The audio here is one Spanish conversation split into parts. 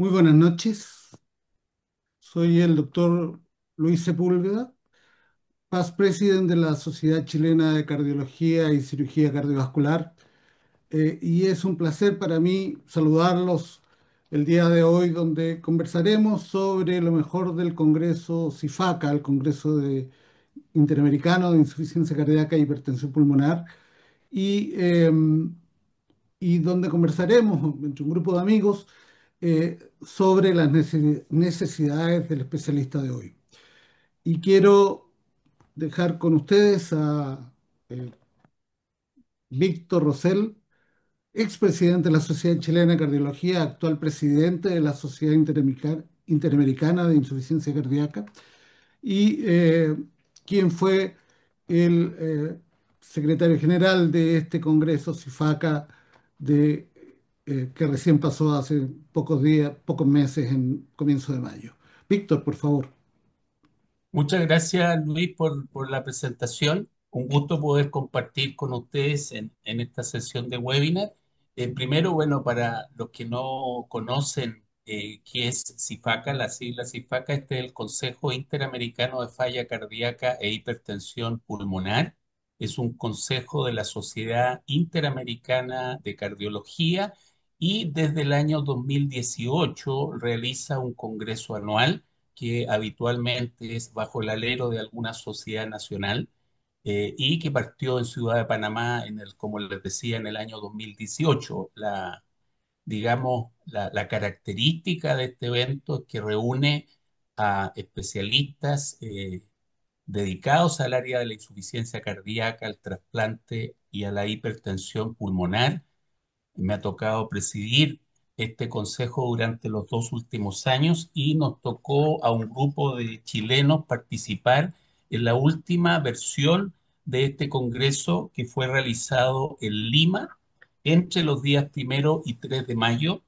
Muy buenas noches. Soy el doctor Luis Sepúlveda, past president de la Sociedad Chilena de Cardiología y Cirugía Cardiovascular. Y es un placer para mí saludarlos el día de hoy, donde conversaremos sobre lo mejor del Congreso CIFACA, el Interamericano de Insuficiencia Cardíaca e Hipertensión Pulmonar, y, eh, y donde conversaremos entre un grupo de amigos sobre las necesidades del especialista de hoy. Y quiero dejar con ustedes a eh, Víctor Rosell, expresidente de la Sociedad Chilena de Cardiología, actual presidente de la Sociedad Interamericana de Insuficiencia Cardíaca, y quien fue el secretario general de este Congreso CIFACA de, que recién pasó hace pocos días, pocos meses, en comienzo de mayo. Víctor, por favor. Muchas gracias, Luis, por la presentación. Un gusto poder compartir con ustedes en esta sesión de webinar. Primero, bueno, para los que no conocen qué es CIFACA, la sigla CIFACA, este es el Consejo Interamericano de Falla Cardíaca e Hipertensión Pulmonar. Es un consejo de la Sociedad Interamericana de Cardiología y desde el año 2018 realiza un congreso anual que habitualmente es bajo el alero de alguna sociedad nacional y que partió en Ciudad de Panamá, como les decía, en el año 2018. La característica de este evento es que reúne a especialistas dedicados al área de la insuficiencia cardíaca, al trasplante y a la hipertensión pulmonar. Me ha tocado presidir este consejo durante los 2 últimos años y nos tocó a un grupo de chilenos participar en la última versión de este congreso que fue realizado en Lima entre los días 1 y 3 de mayo,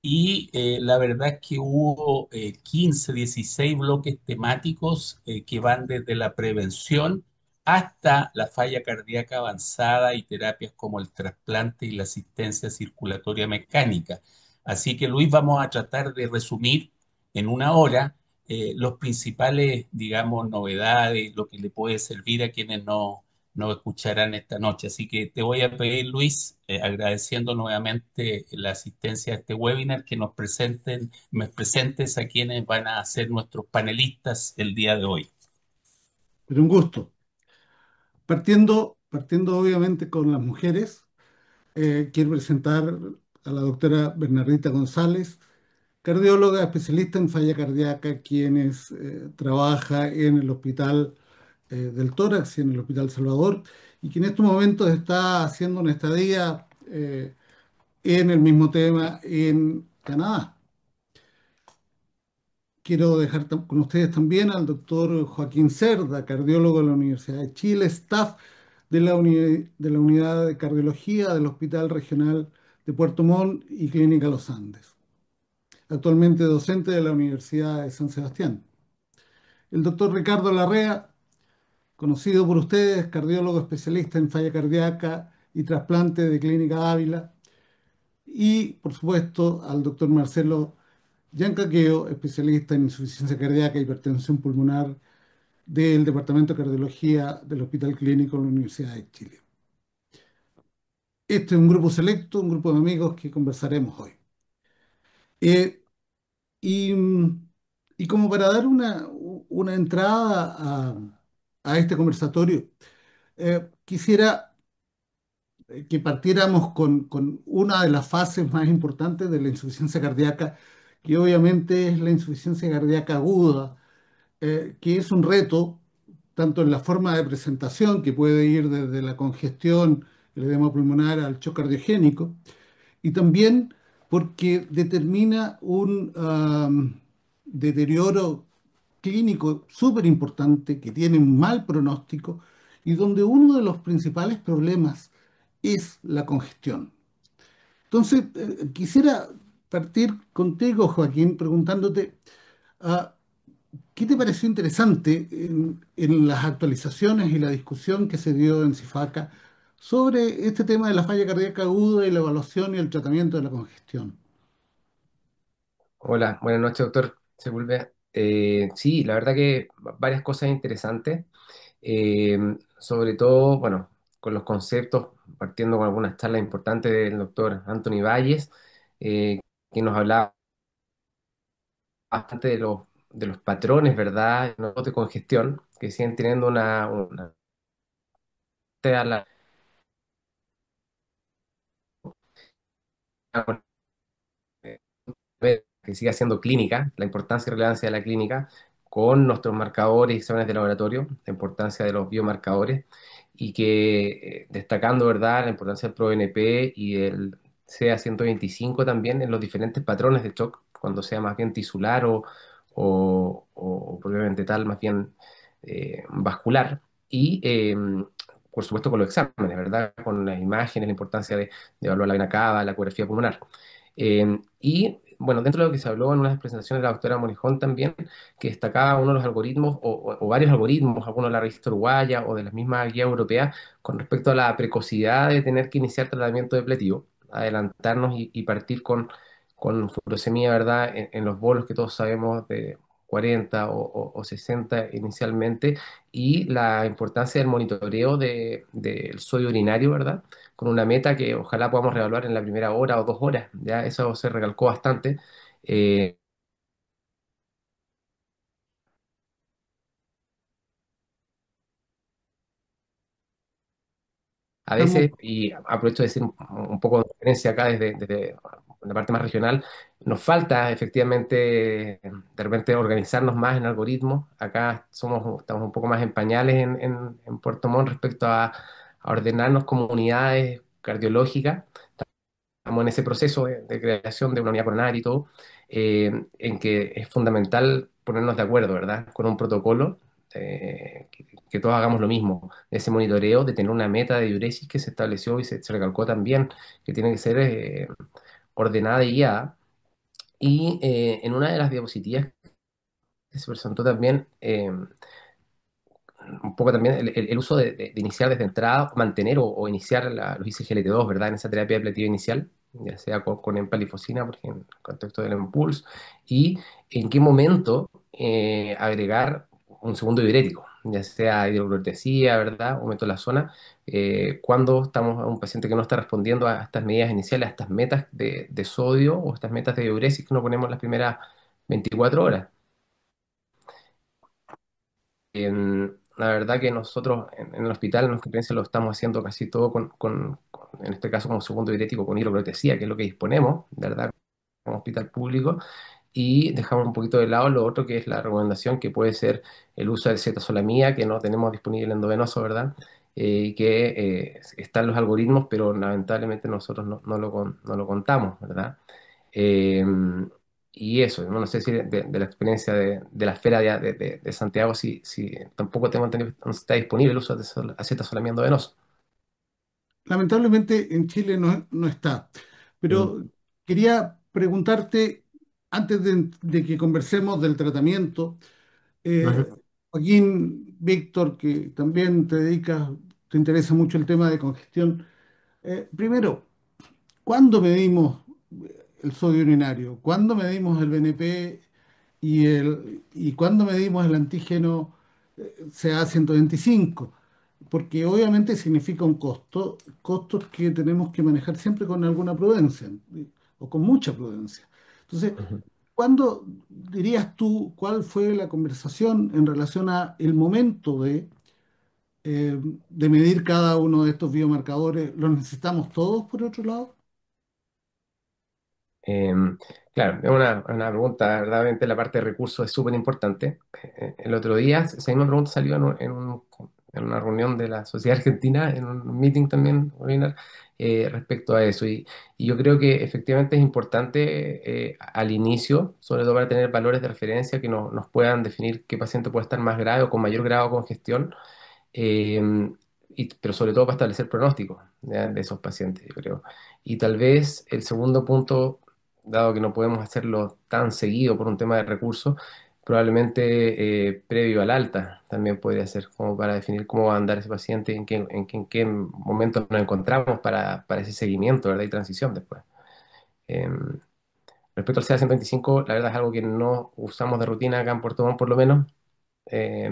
y la verdad es que hubo 15, 16 bloques temáticos que van desde la prevención hasta la falla cardíaca avanzada y terapias como el trasplante y la asistencia circulatoria mecánica. Así que, Luis, vamos a tratar de resumir en una hora los principales, digamos, novedades, lo que le puede servir a quienes no escucharán esta noche. Así que te voy a pedir, Luis, agradeciendo nuevamente la asistencia a este webinar, que me presentes a quienes van a ser nuestros panelistas el día de hoy. Pero un gusto. Partiendo obviamente con las mujeres, quiero presentar a la doctora Bernardita González, cardióloga especialista en falla cardíaca, quienes trabaja en el Hospital del Tórax y en el Hospital Salvador, y que en estos momentos está haciendo una estadía en el mismo tema en Canadá. Quiero dejar con ustedes también al doctor Joaquín Cerda, cardiólogo de la Universidad de Chile, staff de la Unidad de Cardiología del Hospital Regional de Puerto Montt y Clínica Los Andes, actualmente docente de la Universidad de San Sebastián. El doctor Ricardo Larrea, conocido por ustedes, cardiólogo especialista en falla cardíaca y trasplante de Clínica Ávila. Y, por supuesto, al doctor Marcelo Yancaqueo, especialista en insuficiencia cardíaca e hipertensión pulmonar del Departamento de Cardiología del Hospital Clínico de la Universidad de Chile. Este es un grupo selecto, un grupo de amigos que conversaremos hoy. Eh, y, y como para dar una entrada a este conversatorio, quisiera que partiéramos con una de las fases más importantes de la insuficiencia cardíaca, que obviamente es la insuficiencia cardíaca aguda, que es un reto tanto en la forma de presentación, que puede ir desde la congestión, el edema pulmonar al shock cardiogénico, y también porque determina un deterioro clínico súper importante que tiene un mal pronóstico y donde uno de los principales problemas es la congestión. Entonces, quisiera partir contigo, Joaquín, preguntándote, ah, ¿qué te pareció interesante en las actualizaciones y la discusión que se dio en CIFACA sobre este tema de la falla cardíaca aguda y la evaluación y el tratamiento de la congestión? Hola, buenas noches, doctor Sepúlveda. Sí, la verdad que varias cosas interesantes, eh, sobre todo, bueno, con los conceptos, partiendo con algunas charlas importantes del doctor Anthony Valles, eh, que nos hablaba bastante de los patrones, ¿verdad?, ¿no?, de congestión, que siguen teniendo la- que siga siendo clínica, la importancia y relevancia de la clínica, con nuestros marcadores y exámenes de laboratorio, la importancia de los biomarcadores, y que destacando, ¿verdad?, la importancia del ProNP y el CA 125 también en los diferentes patrones de shock, cuando sea más bien tisular o probablemente tal, más bien vascular. Y por supuesto con los exámenes, ¿verdad? Con las imágenes, la importancia de evaluar la vena cava, la ecografía pulmonar. Y bueno, dentro de lo que se habló en unas presentaciones de la doctora Monijón también, que destacaba uno de los algoritmos o varios algoritmos, algunos de la revista uruguaya o de la misma guía europea, con respecto a la precocidad de tener que iniciar tratamiento depletivo, adelantarnos y partir con furosemía, ¿verdad? En los bolos que todos sabemos de 40 o 60 inicialmente, y la importancia del monitoreo del sodio urinario, ¿verdad? Con una meta que ojalá podamos reevaluar en la primera hora o 2 horas. Ya eso se recalcó bastante. Eh, a Estamos, veces, y aprovecho de decir un poco de diferencia acá desde la parte más regional, nos falta efectivamente de repente organizarnos más en algoritmos. Acá estamos un poco más en pañales en Puerto Montt respecto a ordenarnos como unidades cardiológicas. Estamos en ese proceso de creación de una unidad coronaria y todo, en que es fundamental ponernos de acuerdo, ¿verdad? Con un protocolo, que todos hagamos lo mismo, ese monitoreo de tener una meta de diuresis que se estableció y se recalcó también, que tiene que ser ordenada y guiada. Y en una de las diapositivas que se presentó también, un poco también el uso de iniciar desde entrada, mantener o iniciar los ICGLT2, ¿verdad? En esa terapia ablativa inicial, ya sea con empalifosina, por ejemplo, en el contexto del impulso, y en qué momento agregar un segundo diurético, ya sea hidrocortesía, ¿verdad? O metolazona, cuando estamos a un paciente que no está respondiendo a estas medidas iniciales, a estas metas de sodio o estas metas de diuresis que nos ponemos las primeras 24 horas. La verdad que nosotros en el hospital, en nuestra experiencia, lo estamos haciendo casi todo en este caso, como segundo diurético con hidroprotesía, que es lo que disponemos, ¿verdad? Como hospital público, y dejamos un poquito de lado lo otro que es la recomendación, que puede ser el uso de cetosolamida, que no tenemos disponible endovenoso, ¿verdad? Y que están los algoritmos, pero lamentablemente nosotros no lo contamos, ¿verdad? Eh, y eso, no sé si de la experiencia de la esfera de Santiago, si tampoco tengo entendido que no está disponible el uso de acetazolamida venoso. lamentablemente en Chile no está, Mm. pero quería preguntarte, antes de que conversemos del tratamiento, Ujú. Joaquín, Víctor, que también te dedicas, te interesa mucho el tema de congestión. Primero, ¿cuándo medimos el sodio urinario? ¿Cuándo medimos el BNP y cuándo medimos el antígeno CA 125? Porque obviamente significa un costo, costos que tenemos que manejar siempre con alguna prudencia o con mucha prudencia. Entonces, Ujú. ¿cuándo dirías tú cuál fue la conversación en relación a el momento de medir cada uno de estos biomarcadores? ¿Los necesitamos todos por otro lado? Em, claro, es una pregunta, verdaderamente la parte de recursos es súper importante. El otro día, esa misma pregunta salió en una reunión de la Sociedad Argentina, en un meeting también, webinar, respecto a eso. Y yo creo que efectivamente es importante al inicio, sobre todo para tener valores de referencia que nos puedan definir qué paciente puede estar más grave o con mayor grado de congestión, eh, pero sobre todo para establecer pronósticos, ¿ya?, de esos pacientes, yo creo. Y tal vez el segundo punto, dado que no podemos hacerlo tan seguido por un tema de recursos, probablemente previo al alta también podría ser, como para definir cómo va a andar ese paciente y en qué momento nos encontramos para ese seguimiento, ¿verdad? Y transición después. Em, Respecto al CA-125, la verdad es algo que no usamos de rutina acá en Puerto Montt por lo menos. Eh,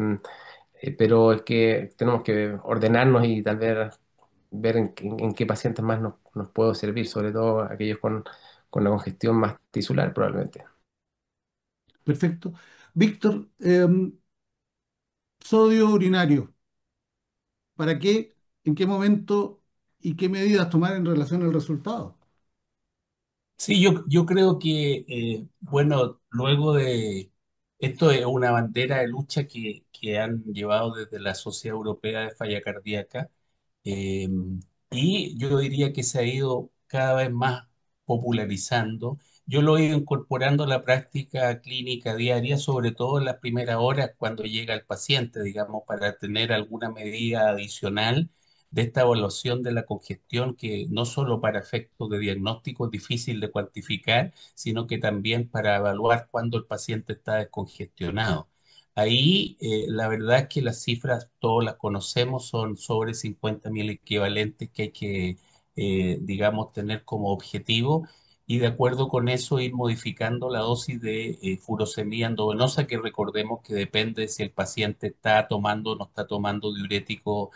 pero es que tenemos que ordenarnos y tal vez ver en qué pacientes más nos puede servir, sobre todo aquellos con la congestión más tisular probablemente. Perfecto. Víctor, sodio urinario. ¿Para qué? ¿En qué momento? ¿Y qué medidas tomar en relación al resultado? Sí, yo creo que, bueno, luego de esto es una bandera de lucha que han llevado desde la Sociedad Europea de Falla Cardíaca, eh, y yo diría que se ha ido cada vez más popularizando. Yo lo he ido incorporando a la práctica clínica diaria, sobre todo en las primeras horas cuando llega el paciente, digamos, para tener alguna medida adicional de esta evaluación de la congestión que no solo para efectos de diagnóstico es difícil de cuantificar, sino que también para evaluar cuándo el paciente está descongestionado. Ahí la verdad es que las cifras todas las conocemos, son sobre 50.000 equivalentes que hay que, digamos, tener como objetivo y de acuerdo con eso ir modificando la dosis de furosemida endovenosa, que recordemos que depende si el paciente está tomando o no está tomando diurético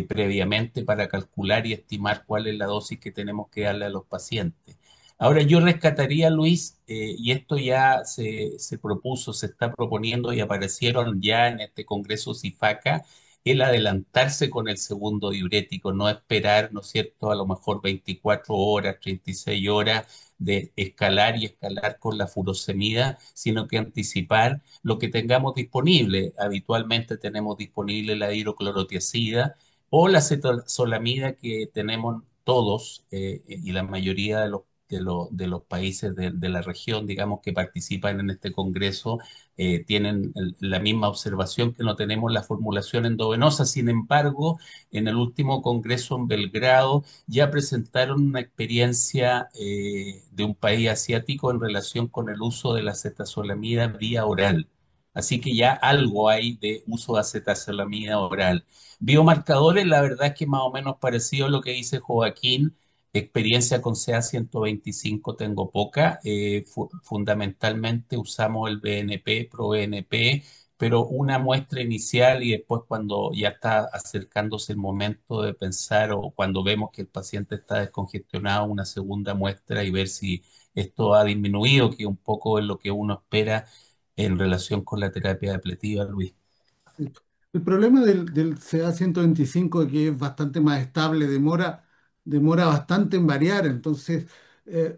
previamente para calcular y estimar cuál es la dosis que tenemos que darle a los pacientes. Ahora yo rescataría, Luis, y esto ya se propuso, se está proponiendo y aparecieron ya en este Congreso CIFACA, el adelantarse con el segundo diurético, no esperar, ¿no es cierto?, a lo mejor 24 horas, 36 horas de escalar y escalar con la furosemida, sino que anticipar lo que tengamos disponible. Habitualmente tenemos disponible la hidroclorotiazida, o la acetazolamida que tenemos todos y la mayoría de los países de la región, digamos, que participan en este congreso, tienen la misma observación que no tenemos la formulación endovenosa. Sin embargo, en el último congreso en Belgrado ya presentaron una experiencia de un país asiático en relación con el uso de la acetazolamida vía oral. Así que ya algo hay de uso de acetazolamida oral. Biomarcadores, la verdad es que más o menos parecido a lo que dice Joaquín. Experiencia con CA-125 tengo poca. Fundamentalmente usamos el BNP, ProBNP, pero una muestra inicial y después cuando ya está acercándose el momento de pensar o cuando vemos que el paciente está descongestionado, una segunda muestra y ver si esto ha disminuido, que un poco es lo que uno espera en relación con la terapia ablativa, Luis. El problema del CA-125 es que es bastante más estable, demora bastante en variar, entonces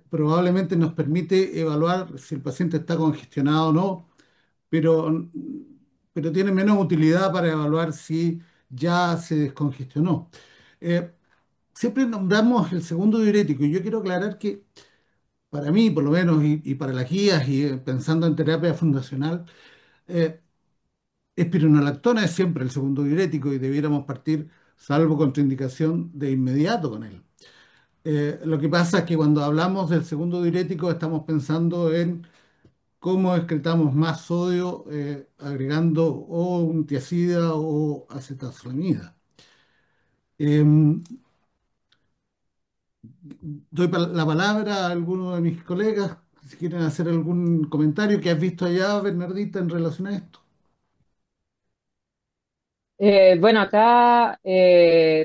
probablemente nos permite evaluar si el paciente está congestionado o no, pero, pero tiene menos utilidad para evaluar si ya se descongestionó. Eh, Siempre nombramos el segundo diurético y yo quiero aclarar que para mí, por lo menos, y para las guías y pensando en terapia fundacional, eh, espironolactona es siempre el segundo diurético y debiéramos partir, salvo contraindicación, de inmediato con él. Lo que pasa es que cuando hablamos del segundo diurético estamos pensando en cómo excretamos más sodio agregando o un tiacida o acetazolamida. Em, Doy la palabra a alguno de mis colegas si quieren hacer algún comentario que has visto allá, Bernardita, en relación a esto. Bueno, acá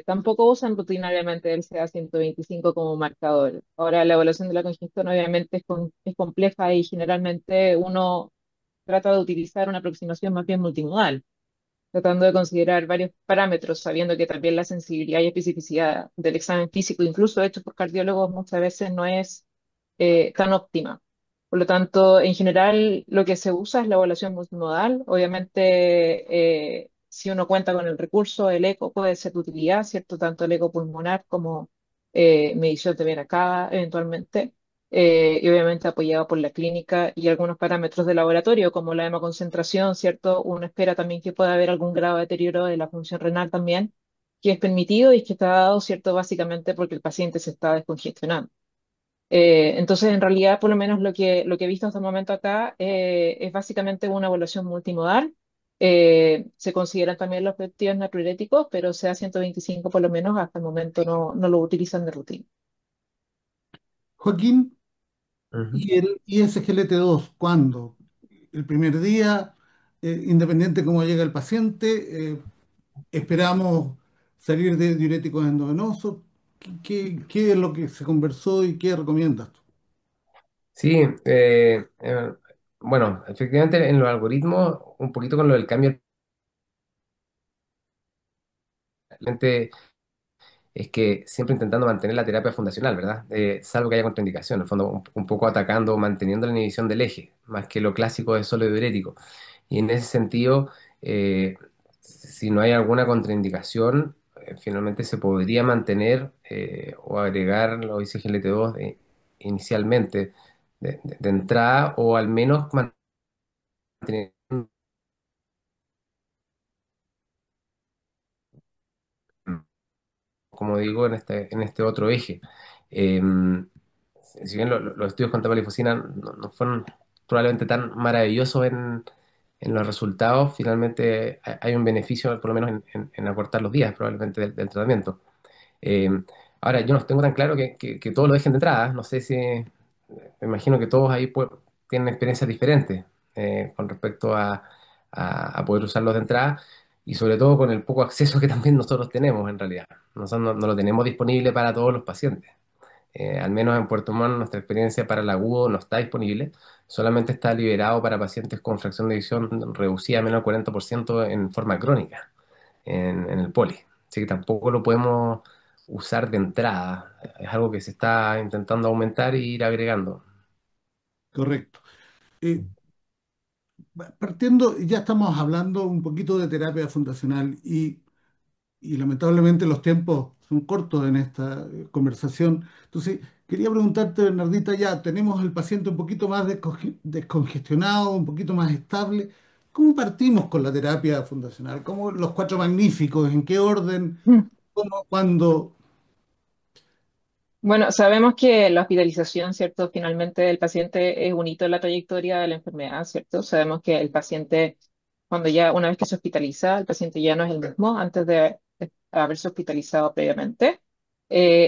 tampoco usan rutinariamente el CA-125 como marcador. Ahora, la evaluación de la congestión obviamente es compleja y generalmente uno trata de utilizar una aproximación más bien multimodal, tratando de considerar varios parámetros, sabiendo que también la sensibilidad y especificidad del examen físico, incluso hecho por cardiólogos, muchas veces no es tan óptima. Por lo tanto, en general, lo que se usa es la evaluación multimodal. Obviamente, si uno cuenta con el recurso, el eco puede ser de utilidad, ¿cierto? Tanto el eco pulmonar como medición de vena cava, eventualmente. Y obviamente apoyado por la clínica y algunos parámetros de laboratorio, como la hemoconcentración, ¿cierto? Uno espera también que pueda haber algún grado de deterioro de la función renal también, que es permitido y que está dado, ¿cierto? Básicamente porque el paciente se está descongestionando. Entonces, en realidad, por lo menos lo que he visto hasta el momento acá es básicamente una evaluación multimodal. Se consideran también los péptidos natriuréticos, pero CA-125 por lo menos hasta el momento no lo utilizan de rutina. Joaquín, Ujú. Y el ISGLT2, ¿cuándo? El primer día, independiente cómo llega el paciente, esperamos salir de diuréticos endovenosos. ¿Qué es lo que se conversó y qué recomiendas tú? Sí, bueno, efectivamente en los algoritmos, un poquito con lo del cambio, realmente es que siempre intentando mantener la terapia fundacional, ¿verdad? Salvo que haya contraindicación, en el fondo un poco atacando, manteniendo la inhibición del eje, más que lo clásico de solo diurético. Y en ese sentido, si no hay alguna contraindicación, finalmente se podría mantener o agregar los ICGLT2 inicialmente de entrada o al menos mantener, como digo, en este otro eje. Eh, si bien los estudios con tabalifosina no fueron probablemente tan maravillosos en los resultados, finalmente hay un beneficio, por lo menos en acortar los días probablemente del tratamiento. Eh, Ahora, yo no tengo tan claro que todos lo dejen de entrada. No sé si, me imagino que todos ahí tienen experiencias diferentes con respecto a poder usarlos de entrada y sobre todo con el poco acceso que también nosotros tenemos en realidad. Nosotros no lo tenemos disponible para todos los pacientes. Al menos en Puerto Montt nuestra experiencia para el agudo no está disponible, solamente está liberado para pacientes con fracción de visión reducida a menos del 40% en forma crónica en el poli. Así que tampoco lo podemos usar de entrada. Es algo que se está intentando aumentar e ir agregando. Correcto. Eh, Partiendo, ya estamos hablando un poquito de terapia fundacional y lamentablemente los tiempos son cortos en esta conversación. Entonces, quería preguntarte, Bernardita, ya tenemos el paciente un poquito más descongestionado, un poquito más estable. ¿Cómo partimos con la terapia fundacional? ¿Cómo los cuatro magníficos? ¿En qué orden? ¿Cómo? ¿Cuándo? Bueno, sabemos que la hospitalización, ¿cierto? Finalmente el paciente es un hito en la trayectoria de la enfermedad, ¿cierto? Sabemos que el paciente, cuando ya, una vez que se hospitaliza, el paciente ya no es el mismo antes de haberse hospitalizado previamente.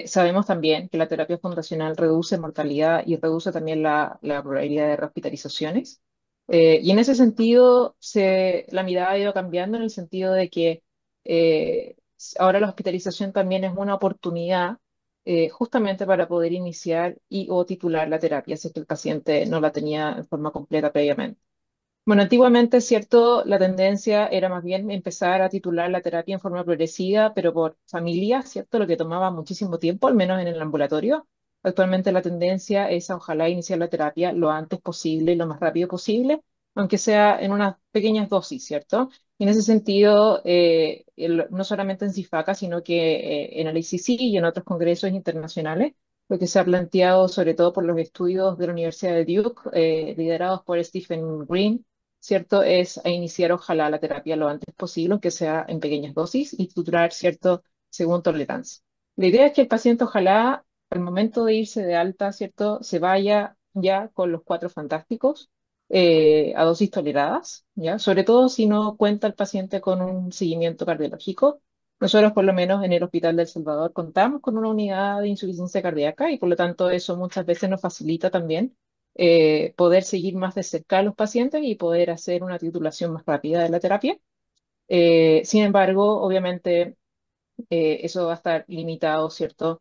Sabemos también que la terapia fundacional reduce mortalidad y reduce también la probabilidad de rehospitalizaciones. Y en ese sentido, la mirada ha ido cambiando en el sentido de que ahora la hospitalización también es una oportunidad justamente para poder iniciar y o titular la terapia si es que el paciente no la tenía en forma completa previamente. Bueno, antiguamente, es cierto, la tendencia era más bien empezar a titular la terapia en forma progresiva, pero por familias, ¿cierto? Lo que tomaba muchísimo tiempo, al menos en el ambulatorio. Actualmente la tendencia es a ojalá iniciar la terapia lo antes posible y lo más rápido posible, aunque sea en unas pequeñas dosis, ¿cierto? Y en ese sentido, no solamente en CIFACA, sino que en el ICC y en otros congresos internacionales, lo que se ha planteado, sobre todo por los estudios de la Universidad de Duke, liderados por Stephen Green, ¿cierto? Es a iniciar ojalá la terapia lo antes posible, aunque sea en pequeñas dosis, y tutorar, ¿cierto? Según tolerancia. La idea es que el paciente ojalá al momento de irse de alta, ¿cierto? Se vaya ya con los cuatro fantásticos a dosis toleradas, ¿ya? Sobre todo si no cuenta el paciente con un seguimiento cardiológico. Nosotros, por lo menos en el Hospital del Salvador, contamos con una unidad de insuficiencia cardíaca y por lo tanto eso muchas veces nos facilita también poder seguir más de cerca a los pacientes y poder hacer una titulación más rápida de la terapia. Sin embargo, obviamente, eso va a estar limitado, ¿cierto?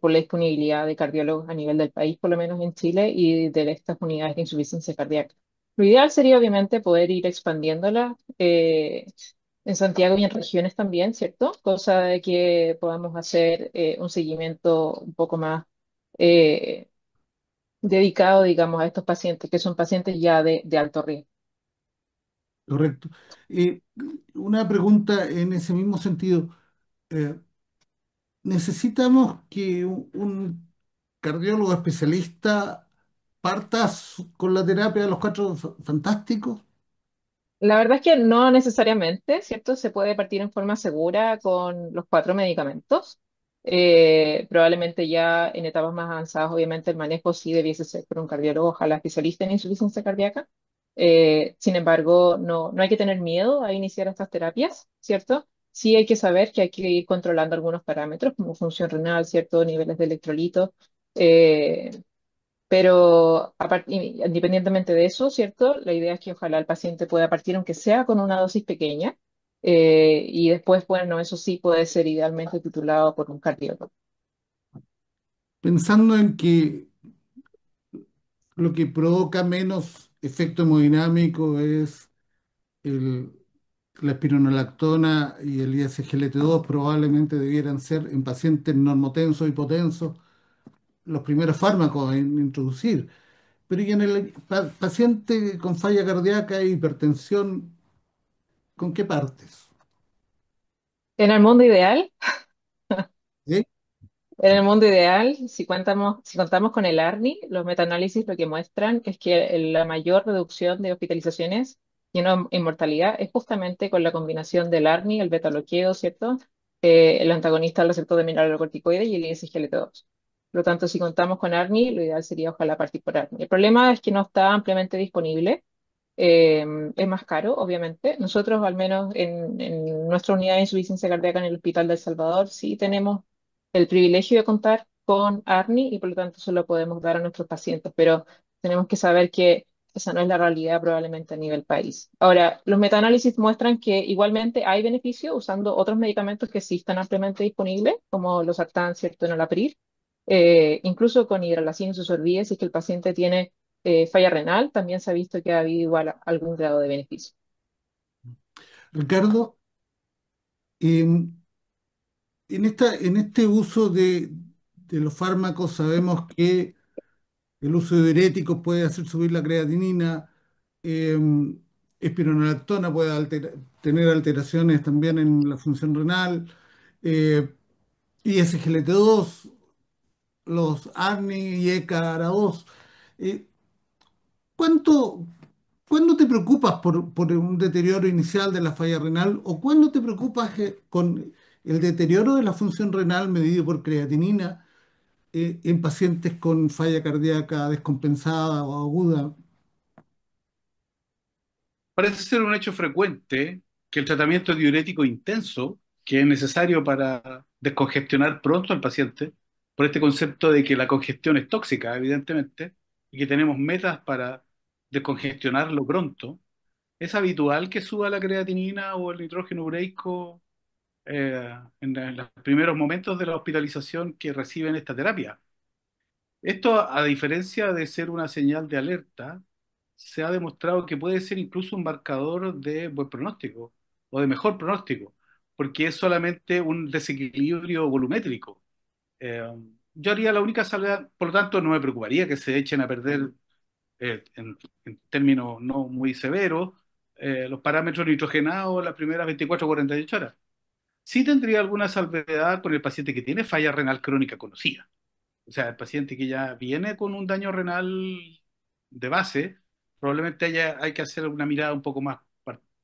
Por la disponibilidad de cardiólogos a nivel del país, por lo menos en Chile, y de estas unidades de insuficiencia cardíaca. Lo ideal sería, obviamente, poder ir expandiéndola en Santiago y en regiones también, ¿cierto? Cosa de que podamos hacer un seguimiento un poco más eh, dedicado, digamos, a estos pacientes, que son pacientes ya de alto riesgo. Correcto. Eh, una pregunta en ese mismo sentido. Eh, ¿Necesitamos que un cardiólogo especialista parta con la terapia de los cuatro fantásticos? La verdad es que no necesariamente, ¿cierto? Se puede partir en forma segura con los cuatro medicamentos. Probablemente ya en etapas más avanzadas, obviamente el manejo sí debiese ser por un cardiólogo, ojalá especialista en insuficiencia cardíaca. Sin embargo, no hay que tener miedo a iniciar estas terapias, ¿cierto? Sí hay que saber que hay que ir controlando algunos parámetros como función renal, ¿cierto? Niveles de electrolitos. Pero independientemente de eso, ¿cierto? La idea es que ojalá el paciente pueda partir, aunque sea con una dosis pequeña, y después, bueno, eso sí puede ser idealmente titulado por un cardiólogo. Pensando en que lo que provoca menos efecto hemodinámico es el- la espironolactona y el ISGLT2, probablemente debieran ser en pacientes normotensos, hipotensos, los primeros fármacos en introducir. Pero y en el paciente con falla cardíaca e hipertensión, ¿con qué partes? En el mundo ideal, ¿Sí? En el mundo ideal, si contamos con el ARNI, los metaanálisis lo que muestran es que la mayor reducción de hospitalizaciones y una inmortalidad es justamente con la combinación del ARNI, el beta-bloqueo, ¿cierto? El antagonista del receptor de mineralocorticoides y el ISGLT2. Por lo tanto, si contamos con ARNI, lo ideal sería ojalá partir por ARNI. El problema es que no está ampliamente disponible, eh, es más caro, obviamente. Nosotros, al menos en nuestra unidad de insuficiencia cardíaca en el Hospital del Salvador, sí tenemos el privilegio de contar con ARNI y por lo tanto se lo podemos dar a nuestros pacientes, pero tenemos que saber que esa no es la realidad probablemente a nivel país. Ahora, los metaanálisis muestran que igualmente hay beneficio usando otros medicamentos que sí están ampliamente disponibles, como los Sartan, ¿cierto?, enalapril, incluso con hidralazina y susorbide, si es que el paciente tiene falla renal, también se ha visto que ha habido igual algún grado de beneficio. Ricardo, em, en este uso de los fármacos sabemos que el uso de diuréticos puede hacer subir la creatinina, eh, espironolactona puede tener alteraciones también en la función renal, eh, y SGLT2, los ARNI y ECA-ARA2. Eh, ¿cuánto, ¿Cuándo te preocupas por un deterioro inicial de la falla renal o cuándo te preocupas con el deterioro de la función renal medido por creatinina en pacientes con falla cardíaca descompensada o aguda? Parece ser un hecho frecuente que el tratamiento diurético intenso, que es necesario para descongestionar pronto al paciente, por este concepto de que la congestión es tóxica, evidentemente, y que tenemos metas para descongestionarlo pronto, es habitual que suba la creatinina o el nitrógeno ureico en los primeros momentos de la hospitalización que reciben esta terapia. Esto, a diferencia de ser una señal de alerta, se ha demostrado que puede ser incluso un marcador de buen pronóstico o de mejor pronóstico, porque es solamente un desequilibrio volumétrico. Eh, yo haría la única salvedad, por lo tanto, no me preocuparía que se echen a perder, en términos no muy severos, los parámetros nitrogenados las primeras 24 o 48 horas. Sí tendría alguna salvedad con el paciente que tiene falla renal crónica conocida, o sea, el paciente que ya viene con un daño renal de base, probablemente hay que hacer una mirada un poco más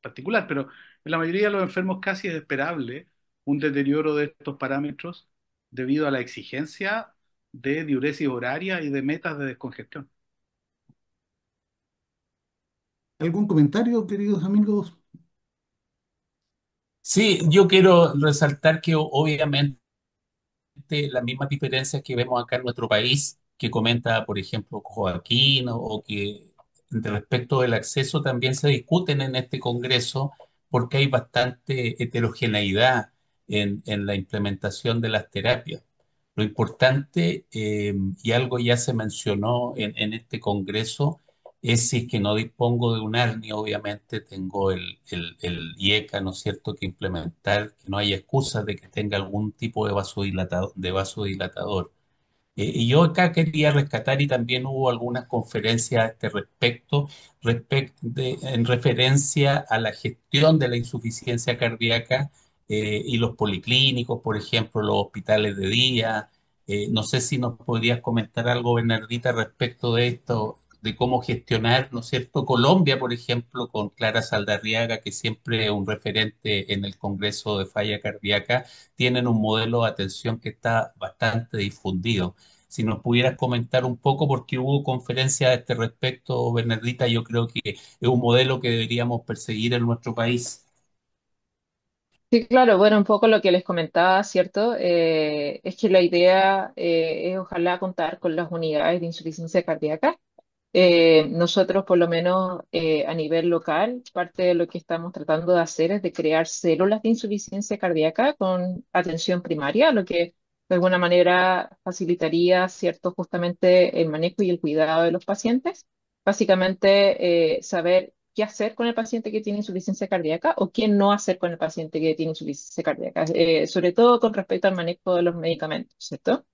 particular, pero en la mayoría de los enfermos casi es esperable un deterioro de estos parámetros debido a la exigencia de diuresis horaria y de metas de descongestión. ¿Algún comentario, queridos amigos? Sí, yo quiero resaltar que obviamente las mismas diferencias que vemos acá en nuestro país, que comenta, por ejemplo, Joaquín, o que respecto del acceso también se discuten en este Congreso, porque hay bastante heterogeneidad en la implementación de las terapias. Lo importante, y algo ya se mencionó en este Congreso, es si es que no dispongo de un ARNI, obviamente tengo el IECA, ¿no es cierto?, que implementar, que no haya excusas de que tenga algún tipo de vasodilatador. Y yo acá quería rescatar, y también hubo algunas conferencias a este respecto, en referencia a la gestión de la insuficiencia cardíaca, y los policlínicos, por ejemplo, los hospitales de día. No sé si nos podrías comentar algo, Bernardita, respecto de esto, de cómo gestionar, ¿no es cierto? Colombia, por ejemplo, con Clara Saldarriaga, que siempre es un referente en el Congreso de Falla Cardíaca, tienen un modelo de atención que está bastante difundido. Si nos pudieras comentar un poco, porque hubo conferencias a este respecto, Bernardita, yo creo que es un modelo que deberíamos perseguir en nuestro país. Sí, claro, bueno, un poco lo que les comentaba, ¿cierto? Es que la idea es ojalá contar con las unidades de insuficiencia cardíaca. Nosotros, por lo menos a nivel local, parte de lo que estamos tratando de hacer es de crear células de insuficiencia cardíaca con atención primaria, lo que de alguna manera facilitaría, ¿cierto?, justamente el manejo y el cuidado de los pacientes. Básicamente, saber qué hacer con el paciente que tiene insuficiencia cardíaca o qué no hacer con el paciente que tiene insuficiencia cardíaca, sobre todo con respecto al manejo de los medicamentos, ¿cierto?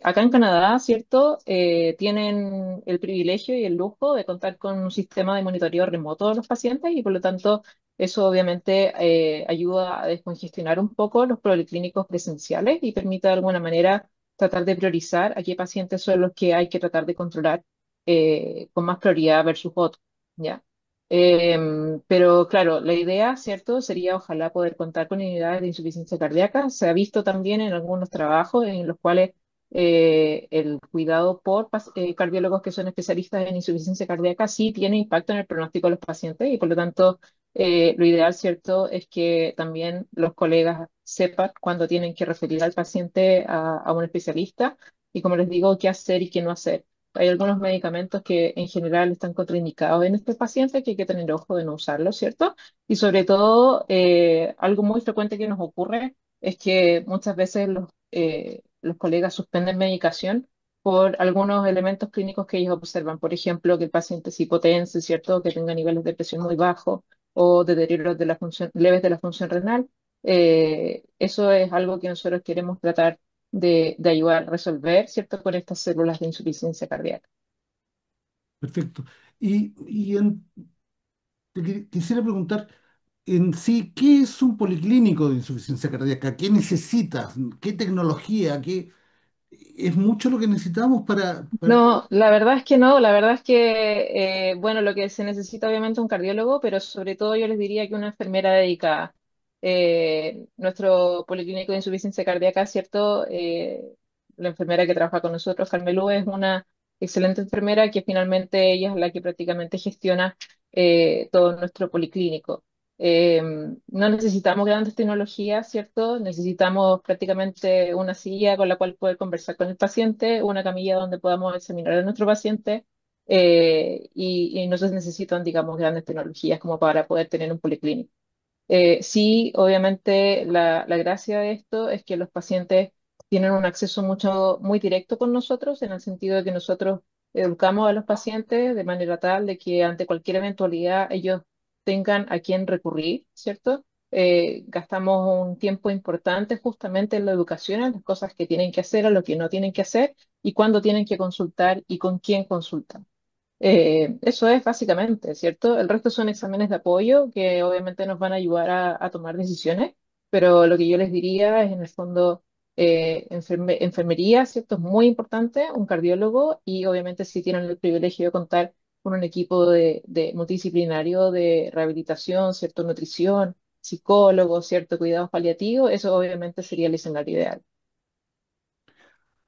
Acá en Canadá, ¿cierto? Tienen el privilegio y el lujo de contar con un sistema de monitoreo remoto de los pacientes y por lo tanto eso obviamente ayuda a descongestionar un poco los policlínicos presenciales y permite de alguna manera tratar de priorizar a qué pacientes son los que hay que tratar de controlar con más prioridad versus otros, ¿ya? Pero claro, la idea, ¿cierto? Sería ojalá poder contar con unidades de insuficiencia cardíaca. Se ha visto también en algunos trabajos en los cuales el cuidado por cardiólogos que son especialistas en insuficiencia cardíaca sí tiene impacto en el pronóstico de los pacientes y por lo tanto lo ideal, ¿cierto?, es que también los colegas sepan cuándo tienen que referir al paciente a un especialista y como les digo, qué hacer y qué no hacer. Hay algunos medicamentos que en general están contraindicados en este paciente que hay que tener ojo de no usarlos, ¿cierto? Y sobre todo, algo muy frecuente que nos ocurre es que muchas veces los colegas suspenden medicación por algunos elementos clínicos que ellos observan. Por ejemplo, que el paciente se hipotense, ¿cierto? Que tenga niveles de presión muy bajos o deterioros de la función, leves de la función renal. Eso es algo que nosotros queremos tratar de ayudar a resolver, ¿cierto? Con estas células de insuficiencia cardíaca. Perfecto. Quisiera preguntar, en sí, ¿qué es un policlínico de insuficiencia cardíaca? ¿Qué necesitas? ¿Qué tecnología? ¿Es mucho lo que necesitamos para... No, la verdad es que no, la verdad es que, bueno, lo que se necesita obviamente es un cardiólogo, pero sobre todo yo les diría que una enfermera dedicada. Nuestro policlínico de insuficiencia cardíaca, ¿cierto? La enfermera que trabaja con nosotros, Carmelú, es una excelente enfermera que finalmente ella es la que prácticamente gestiona todo nuestro policlínico. Eh, no necesitamos grandes tecnologías, ¿cierto? Necesitamos prácticamente una silla con la cual poder conversar con el paciente, una camilla donde podamos examinar a nuestro paciente y no se necesitan, digamos, grandes tecnologías como para poder tener un policlínico. Sí, obviamente la gracia de esto es que los pacientes tienen un acceso muy directo con nosotros, en el sentido de que nosotros educamos a los pacientes de manera tal de que ante cualquier eventualidad ellos tengan a quién recurrir, ¿cierto? Gastamos un tiempo importante justamente en la educación, en las cosas que tienen que hacer, a lo que no tienen que hacer y cuándo tienen que consultar y con quién consultan. Eso es básicamente, ¿cierto? El resto son exámenes de apoyo que obviamente nos van a ayudar a tomar decisiones, pero lo que yo les diría es en el fondo enfermería, ¿cierto? Es muy importante, un cardiólogo y obviamente si tienen el privilegio de contar con un equipo de multidisciplinario de rehabilitación, ¿cierto? Nutrición, psicólogos, ¿cierto? Cuidados paliativos, eso obviamente sería el escenario ideal.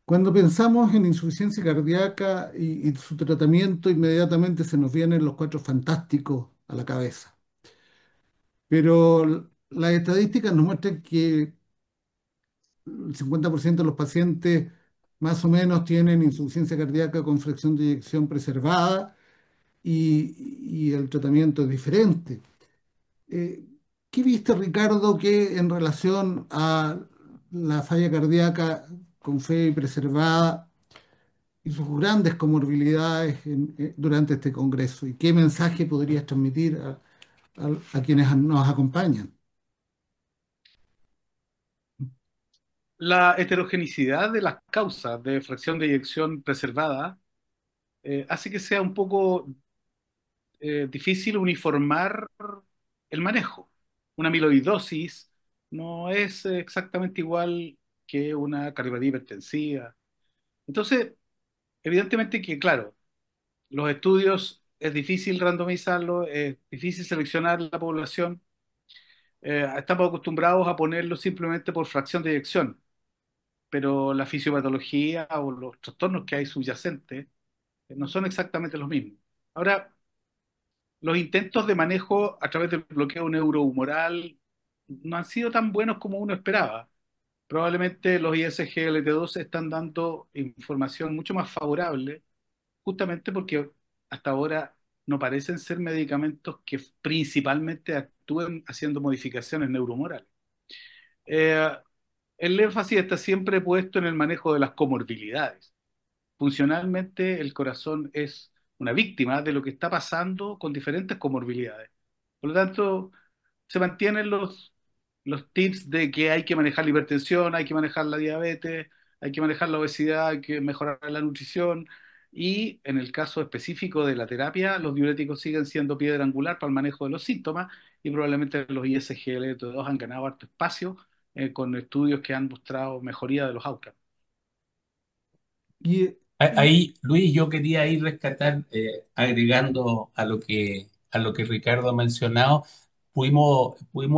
Cuando pensamos en insuficiencia cardíaca y su tratamiento, inmediatamente se nos vienen los cuatro fantásticos a la cabeza. Pero las estadísticas nos muestran que el 50% de los pacientes más o menos tienen insuficiencia cardíaca con fracción de eyección preservada y el tratamiento es diferente. Eh, ¿Qué viste, Ricardo, que en relación a la falla cardíaca con fe preservada y sus grandes comorbilidades durante este congreso? ¿Y qué mensaje podrías transmitir a quienes nos acompañan? La heterogeneidad de las causas de fracción de eyección preservada hace que sea un poco difícil uniformar el manejo. Una amiloidosis no es exactamente igual que una cardiopatía hipertensiva. Entonces, evidentemente que, claro, los estudios es difícil randomizarlos, es difícil seleccionar la población. Estamos acostumbrados a ponerlo simplemente por fracción de eyección, pero la fisiopatología o los trastornos que hay subyacentes no son exactamente los mismos. Ahora, los intentos de manejo a través del bloqueo neurohumoral no han sido tan buenos como uno esperaba. Probablemente los ISGLT2 están dando información mucho más favorable, justamente porque hasta ahora no parecen ser medicamentos que principalmente actúen haciendo modificaciones neuromorales. Eh, el énfasis está siempre puesto en el manejo de las comorbilidades. Funcionalmente, el corazón es una víctima de lo que está pasando con diferentes comorbilidades. Por lo tanto, se mantienen los tips de que hay que manejar la hipertensión, hay que manejar la diabetes, hay que manejar la obesidad, hay que mejorar la nutrición. Y en el caso específico de la terapia, los diuréticos siguen siendo piedra angular para el manejo de los síntomas y probablemente los ISGLT2 han ganado harto espacio con estudios que han mostrado mejoría de los outcomes. Y, y Ahí, Luis, yo quería ir rescatar, agregando a lo que Ricardo ha mencionado, pudimos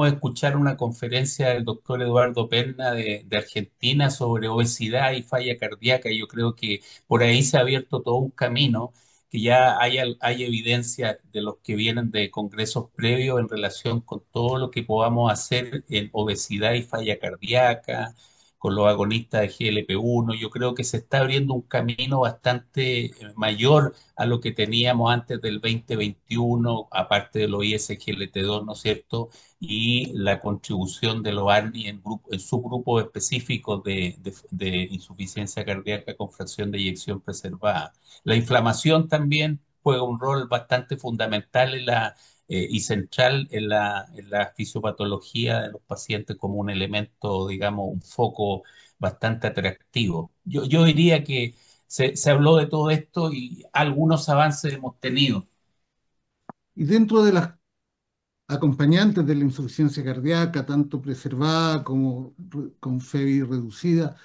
escuchar una conferencia del doctor Eduardo Perna de Argentina sobre obesidad y falla cardíaca, y yo creo que por ahí se ha abierto todo un camino, que ya hay evidencia de los que vienen de congresos previos en relación con todo lo que podamos hacer en obesidad y falla cardíaca con los agonistas de GLP-1. Yo creo que se está abriendo un camino bastante mayor a lo que teníamos antes del 2021, aparte de los ISGLT2, ¿no es cierto? Y la contribución de los ARNI en subgrupos específicos de insuficiencia cardíaca con fracción de eyección preservada. La inflamación también juega un rol bastante fundamental y central en la fisiopatología de los pacientes como un elemento, digamos, un foco bastante atractivo. Yo diría que se habló de todo esto y algunos avances hemos tenido. y dentro de las acompañantes de la insuficiencia cardíaca, tanto preservada como con FEBI reducida,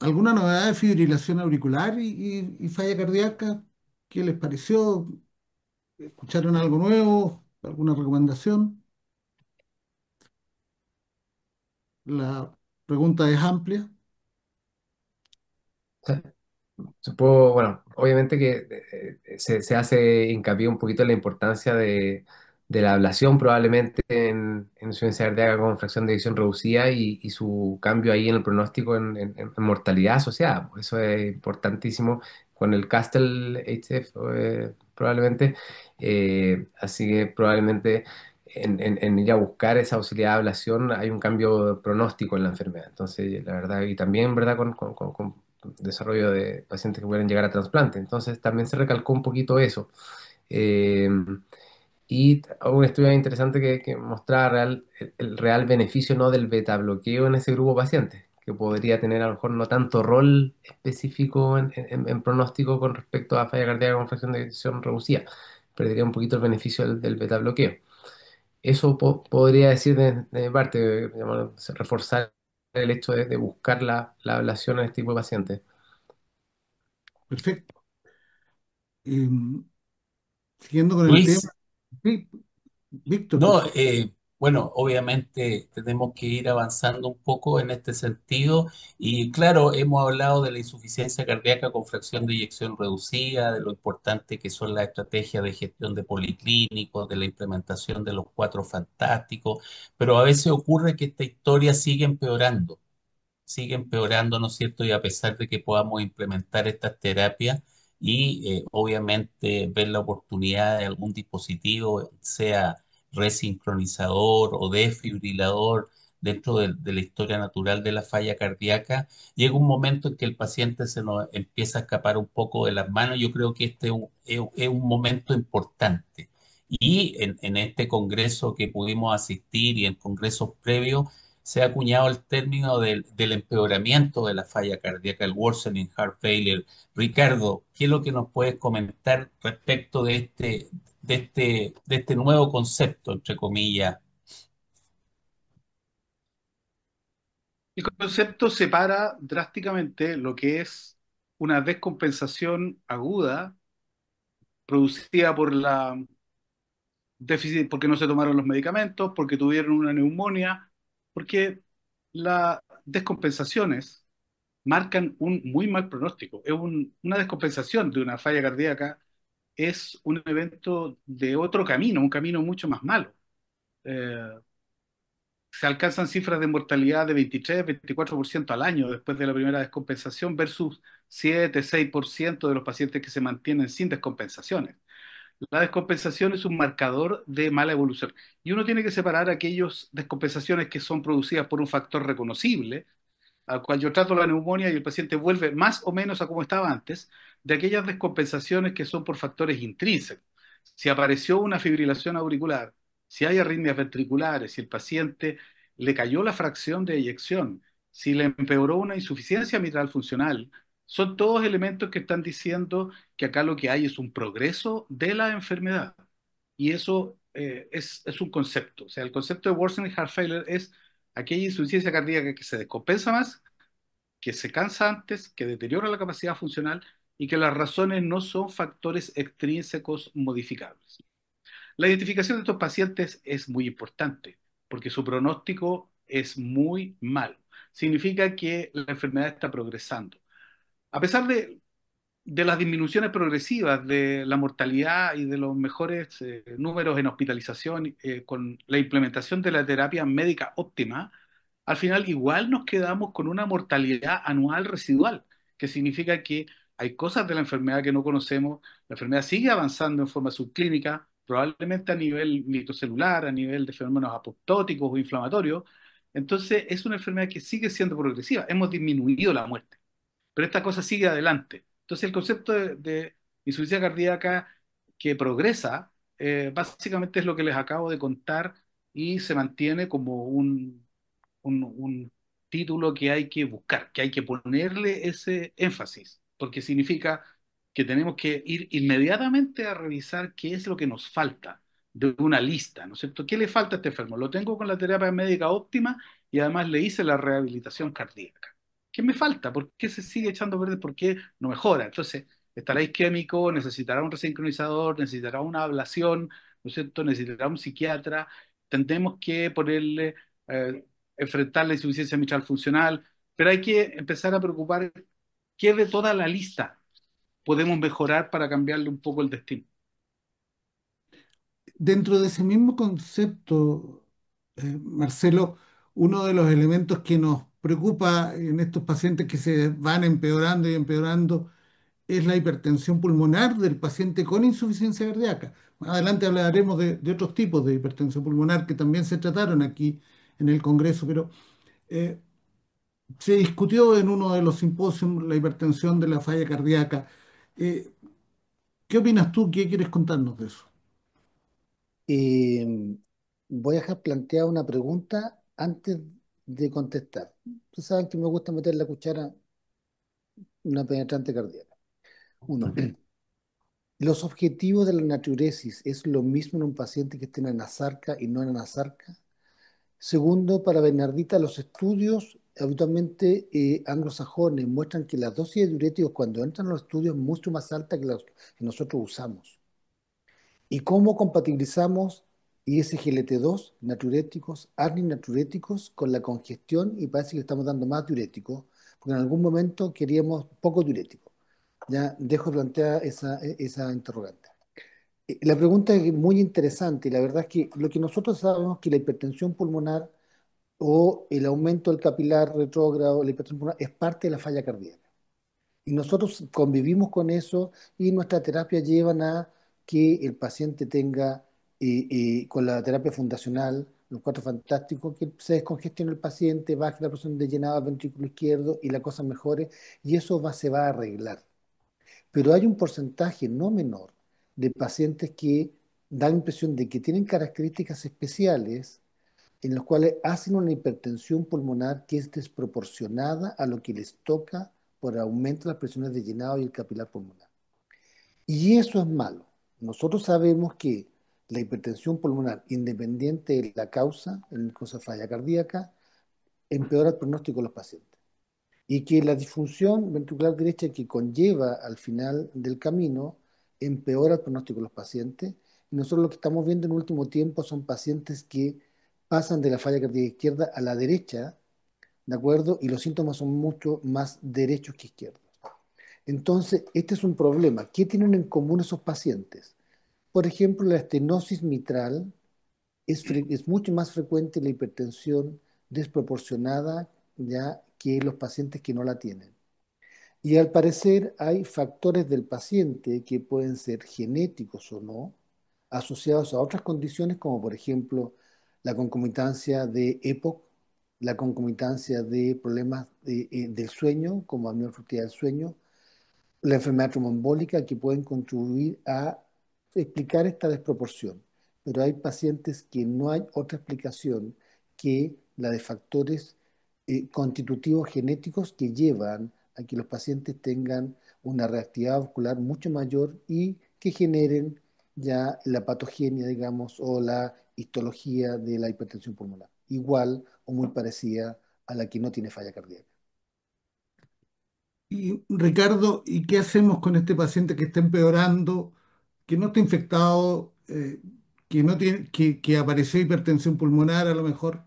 ¿alguna novedad de fibrilación auricular y falla cardíaca? ¿Qué les pareció? ¿Escucharon algo nuevo? ¿Alguna recomendación? La pregunta es amplia. Bueno, obviamente que se hace hincapié un poquito en la importancia de la ablación probablemente en insuficiencia cardíaca con fracción de eyección reducida y su cambio ahí en el pronóstico en mortalidad asociada. Pues eso es importantísimo con el Castle HF probablemente. Así que probablemente en ir a buscar esa auxiliar de ablación hay un cambio pronóstico en la enfermedad. Entonces, la verdad, y también, ¿verdad? Con desarrollo de pacientes que pueden llegar a trasplante. Entonces también se recalcó un poquito eso. Eh, y un estudio interesante que mostraba el real beneficio no del beta bloqueo en ese grupo de pacientes, que podría tener a lo mejor no tanto rol específico en pronóstico con respecto a falla cardíaca con fracción de eyección reducida, perdería un poquito el beneficio del beta bloqueo. Eso podría decir de mi parte, digamos, reforzar el hecho de buscar la ablación en este tipo de pacientes. Perfecto. Eh, Siguiendo con el tema, Luis, sí, Víctor, por no, favor. bueno, obviamente tenemos que ir avanzando un poco en este sentido y claro, hemos hablado de la insuficiencia cardíaca con fracción de eyección reducida, de lo importante que son las estrategias de gestión de policlínicos, de la implementación de los cuatro fantásticos, pero a veces ocurre que esta historia sigue empeorando, ¿no es cierto? Y a pesar de que podamos implementar estas terapias y obviamente ver la oportunidad de algún dispositivo, sea resincronizador o desfibrilador dentro de la historia natural de la falla cardíaca, llega un momento en que el paciente se nos empieza a escapar un poco de las manos. Yo creo que este es un momento importante. Y en este congreso que pudimos asistir y en congresos previos, se ha acuñado el término del empeoramiento de la falla cardíaca, el worsening heart failure. Ricardo, ¿qué es lo que nos puedes comentar respecto de este nuevo concepto, entre comillas? El concepto separa drásticamente lo que es una descompensación aguda producida por la déficit, porque no se tomaron los medicamentos, porque tuvieron una neumonía, porque las descompensaciones marcan un muy mal pronóstico. Una descompensación de una falla cardíaca es un evento de otro camino, un camino mucho más malo. Eh, se alcanzan cifras de mortalidad de 23-24% al año después de la primera descompensación versus 7-6% de los pacientes que se mantienen sin descompensaciones. La descompensación es un marcador de mala evolución y uno tiene que separar aquellas descompensaciones que son producidas por un factor reconocible, al cual yo trato la neumonía y el paciente vuelve más o menos a como estaba antes, de aquellas descompensaciones que son por factores intrínsecos. Si apareció una fibrilación auricular, si hay arritmias ventriculares, si el paciente le cayó la fracción de eyección, si le empeoró una insuficiencia mitral funcional, son todos elementos que están diciendo que acá lo que hay es un progreso de la enfermedad. Y eso es un concepto. O sea, el concepto de worsening heart failure es aquella insuficiencia cardíaca que se descompensa más, que se cansa antes, que deteriora la capacidad funcional y que las razones no son factores extrínsecos modificables. La identificación de estos pacientes es muy importante porque su pronóstico es muy malo. Significa que la enfermedad está progresando. A pesar de las disminuciones progresivas de la mortalidad y de los mejores números en hospitalización con la implementación de la terapia médica óptima, al final igual nos quedamos con una mortalidad anual residual, que significa que hay cosas de la enfermedad que no conocemos, la enfermedad sigue avanzando en forma subclínica, probablemente a nivel microcelular, a nivel de fenómenos apoptóticos o inflamatorios, entonces es una enfermedad que sigue siendo progresiva, hemos disminuido la muerte pero esta cosa sigue adelante. Entonces el concepto de insuficiencia cardíaca que progresa, básicamente es lo que les acabo de contar y se mantiene como un título que hay que buscar, que hay que ponerle ese énfasis, porque significa que tenemos que ir inmediatamente a revisar qué es lo que nos falta de una lista, ¿no es cierto? ¿Qué le falta a este enfermo? Lo tengo con la terapia médica óptima y además le hice la rehabilitación cardíaca. ¿Qué me falta? ¿Por qué se sigue echando verde? ¿Por qué no mejora? Entonces, estará isquémico, necesitará un resincronizador, necesitará una ablación, ¿no es cierto? Necesitará un psiquiatra. Tendremos que ponerle eh, enfrentar la insuficiencia mitral funcional, pero hay que empezar a preocupar qué de toda la lista podemos mejorar para cambiarle un poco el destino. Dentro de ese mismo concepto, Marcelo, uno de los elementos que nos preocupa en estos pacientes que se van empeorando y empeorando es la hipertensión pulmonar del paciente con insuficiencia cardíaca. Más adelante hablaremos de otros tipos de hipertensión pulmonar que también se trataron aquí en el Congreso, pero eh, se discutió en uno de los simposios la hipertensión de la falla cardíaca. Eh, ¿Qué opinas tú? ¿Qué quieres contarnos de eso? Eh, Voy a dejar planteada una pregunta antes de contestar. Ustedes saben que me gusta meter la cuchara en una penetrante cardíaca. Uno, ¿los objetivos de la natriuresis es lo mismo en un paciente que esté en anasarca y no en anasarca? Segundo, para Bernardita, los estudios habitualmente anglosajones muestran que las dosis de diuréticos cuando entran a los estudios es mucho más alta que las que nosotros usamos. ¿Y cómo compatibilizamos ISGLT2, natriuréticos, ARNI natriuréticos con la congestión? Y parece que estamos dando más diuréticos, porque en algún momento queríamos poco diurético. Ya dejo planteada esa interrogante. La pregunta es muy interesante y la verdad es que lo que nosotros sabemos es que la hipertensión pulmonar o el aumento del capilar retrógrado, la hipertensión pulmonar, es parte de la falla cardíaca. Y nosotros convivimos con eso y nuestra terapia llevan a que el paciente tenga, con la terapia fundacional, los cuatro fantásticos, que se descongestione el paciente, baje la presión de llenado del ventrículo izquierdo y la cosa mejore, y eso se va a arreglar. Pero hay un porcentaje no menor de pacientes que da la impresión de que tienen características especiales en los cuales hacen una hipertensión pulmonar que es desproporcionada a lo que les toca por aumento de las presiones de llenado y el capilar pulmonar. Y eso es malo. Nosotros sabemos que la hipertensión pulmonar, independiente de la causa, en el caso de falla cardíaca, empeora el pronóstico de los pacientes. Y que la disfunción ventricular derecha que conlleva al final del camino empeora el pronóstico de los pacientes. Y nosotros lo que estamos viendo en el último tiempo son pacientes que pasan de la falla cardíaca izquierda a la derecha, ¿de acuerdo? Y los síntomas son mucho más derechos que izquierdos. Entonces, este es un problema. ¿Qué tienen en común esos pacientes? Por ejemplo, la estenosis mitral es mucho más frecuente la hipertensión desproporcionada ya que los pacientes que no la tienen. Y al parecer hay factores del paciente que pueden ser genéticos o no, asociados a otras condiciones como por ejemplo la concomitancia de EPOC, la concomitancia de problemas del sueño, como apnea obstructiva del sueño, la enfermedad tromboembólica, que pueden contribuir a explicar esta desproporción. Pero hay pacientes que no hay otra explicación que la de factores constitutivos genéticos que llevan a que los pacientes tengan una reactividad vascular mucho mayor y que generen ya la patogenia, digamos, o la histología de la hipertensión pulmonar, igual o muy parecida a la que no tiene falla cardíaca. Y Ricardo, ¿y qué hacemos con este paciente que está empeorando, que no está infectado, que no tiene, que apareció hipertensión pulmonar a lo mejor?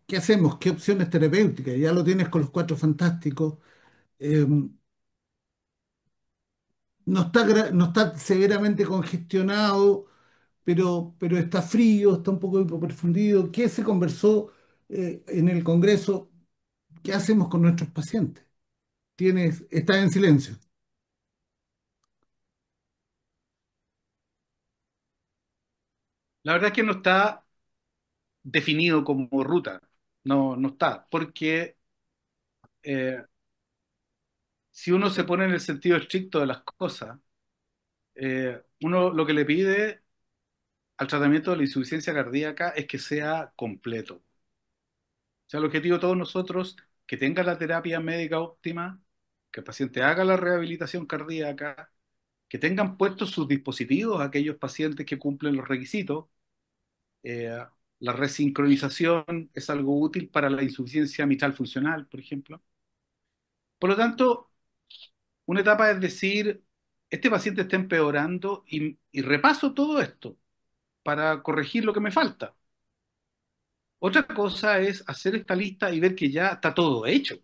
¿Qué hacemos? ¿Qué opciones terapéuticas? Ya lo tienes con los cuatro fantásticos. eh, no está severamente congestionado, pero está frío, está un poco hipoperfundido. ¿Qué se conversó en el Congreso? ¿Qué hacemos con nuestros pacientes? Está en silencio. La verdad es que no está definido como ruta, no está, porque eh, si uno se pone en el sentido estricto de las cosas, uno lo que le pide al tratamiento de la insuficiencia cardíaca es que sea completo. O sea, el objetivo de todos nosotros, que tenga la terapia médica óptima, que el paciente haga la rehabilitación cardíaca, que tengan puestos sus dispositivos aquellos pacientes que cumplen los requisitos. Eh, la resincronización es algo útil para la insuficiencia mitral funcional, por ejemplo. Por lo tanto, una etapa es decir, este paciente está empeorando y repaso todo esto para corregir lo que me falta. Otra cosa es hacer esta lista y ver que ya está todo hecho.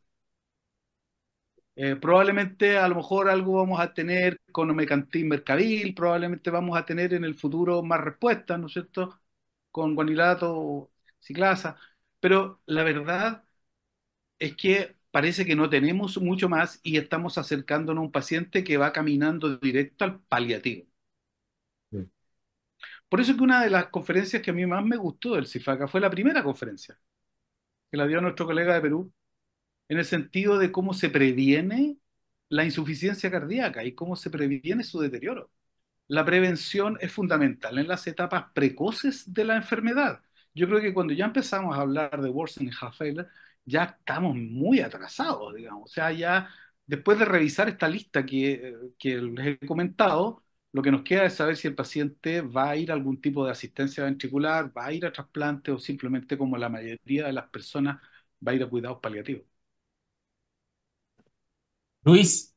Probablemente a lo mejor algo vamos a tener con Omecantin Mercadil, probablemente vamos a tener en el futuro más respuestas, ¿no es cierto? Con guanilato, ciclasa, pero la verdad es que parece que no tenemos mucho más y estamos acercándonos a un paciente que va caminando directo al paliativo. Sí. Por eso que una de las conferencias que a mí más me gustó del CIFACA fue la primera conferencia, que la dio nuestro colega de Perú, en el sentido de cómo se previene la insuficiencia cardíaca y cómo se previene su deterioro. La prevención es fundamental en las etapas precoces de la enfermedad. Yo creo que cuando ya empezamos a hablar de worsening heart failure, ya estamos muy atrasados, digamos. O sea, ya después de revisar esta lista que les he comentado, lo que nos queda es saber si el paciente va a ir a algún tipo de asistencia ventricular, va a ir a trasplante o simplemente, como la mayoría de las personas, va a ir a cuidados paliativos. Luis,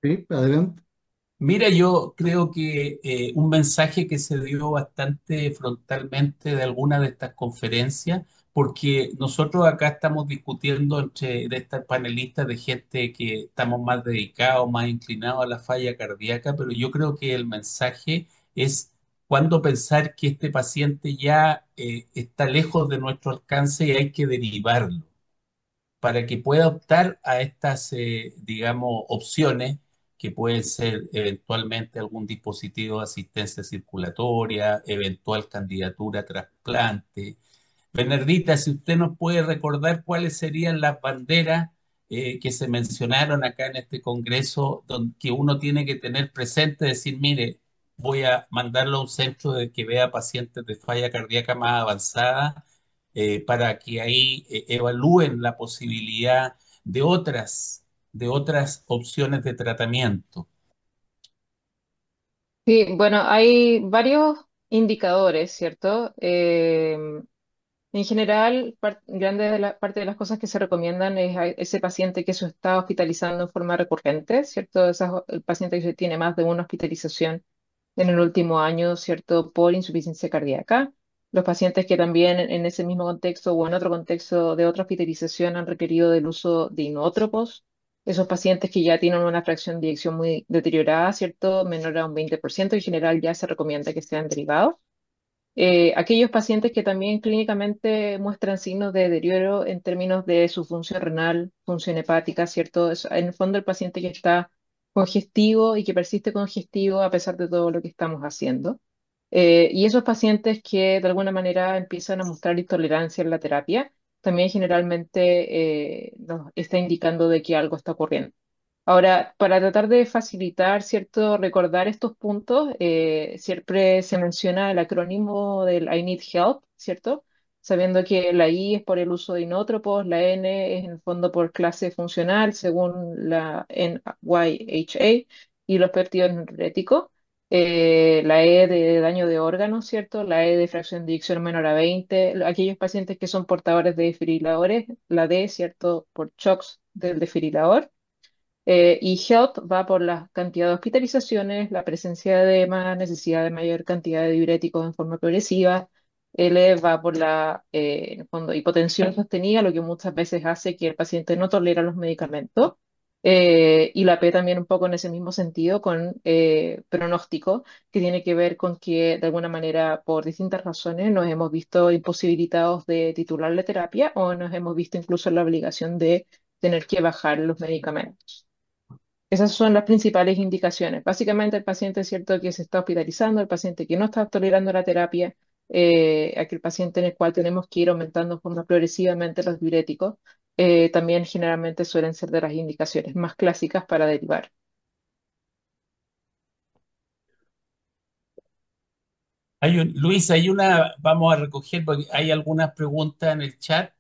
Sí, adelante. mira, yo creo que un mensaje que se dio bastante frontalmente de alguna de estas conferencias, porque nosotros acá estamos discutiendo entre de estas panelistas de gente que estamos más dedicados, más inclinados a la falla cardíaca, pero yo creo que el mensaje es cuándo pensar que este paciente ya está lejos de nuestro alcance y hay que derivarlo para que pueda optar a estas, digamos, opciones que pueden ser eventualmente algún dispositivo de asistencia circulatoria, eventual candidatura a trasplante. Bernardita, si usted nos puede recordar cuáles serían las banderas que se mencionaron acá en este congreso, que uno tiene que tener presente, decir, mire, voy a mandarlo a un centro de que vea pacientes de falla cardíaca más avanzada para que ahí evalúen la posibilidad de otras opciones de tratamiento. Sí, bueno, hay varios indicadores, ¿cierto? En general, grande de la parte de las cosas que se recomiendan es a ese paciente que se está hospitalizando en forma recurrente, ¿cierto? El paciente que tiene más de una hospitalización en el último año, ¿cierto? Por insuficiencia cardíaca. Los pacientes que también en ese mismo contexto o en otro contexto de otra hospitalización han requerido del uso de inótropos. Esos pacientes que ya tienen una fracción de eyección muy deteriorada, ¿cierto? Menor a un 20%, en general ya se recomienda que sean derivados. Aquellos pacientes que también clínicamente muestran signos de deterioro en términos de su función renal, función hepática, ¿cierto? En el fondo el paciente que está congestivo y que persiste congestivo a pesar de todo lo que estamos haciendo. Y esos pacientes que de alguna manera empiezan a mostrar intolerancia en la terapia, también generalmente nos está indicando de que algo está ocurriendo. Ahora, para tratar de facilitar, ¿cierto? Recordar estos puntos, siempre se menciona el acrónimo del I need help, ¿cierto? Sabiendo que la I es por el uso de inótropos, la N es en el fondo por clase funcional, según la NYHA, y los péptidos diuréticos. La E de daño de órganos, ¿cierto? La E de fracción de eyección menor a 20, aquellos pacientes que son portadores de desfibriladores, la D, ¿cierto? Por shocks del desfibrilador. Y health va por la cantidad de hospitalizaciones, la presencia de edema, necesidad de mayor cantidad de diuréticos en forma progresiva. L va por la, en el fondo, hipotensión sostenida, lo que muchas veces hace que el paciente no tolera los medicamentos. Y la P también un poco en ese mismo sentido, con pronóstico, que tiene que ver con que de alguna manera, por distintas razones, nos hemos visto imposibilitados de titular la terapia o nos hemos visto incluso en la obligación de tener que bajar los medicamentos. Esas son las principales indicaciones. Básicamente, el paciente es cierto que se está hospitalizando, el paciente que no está tolerando la terapia, aquel paciente en el cual tenemos que ir aumentando de forma progresivamente los diuréticos, también generalmente suelen ser de las indicaciones más clásicas para derivar. Luis, vamos a recoger porque hay algunas preguntas en el chat.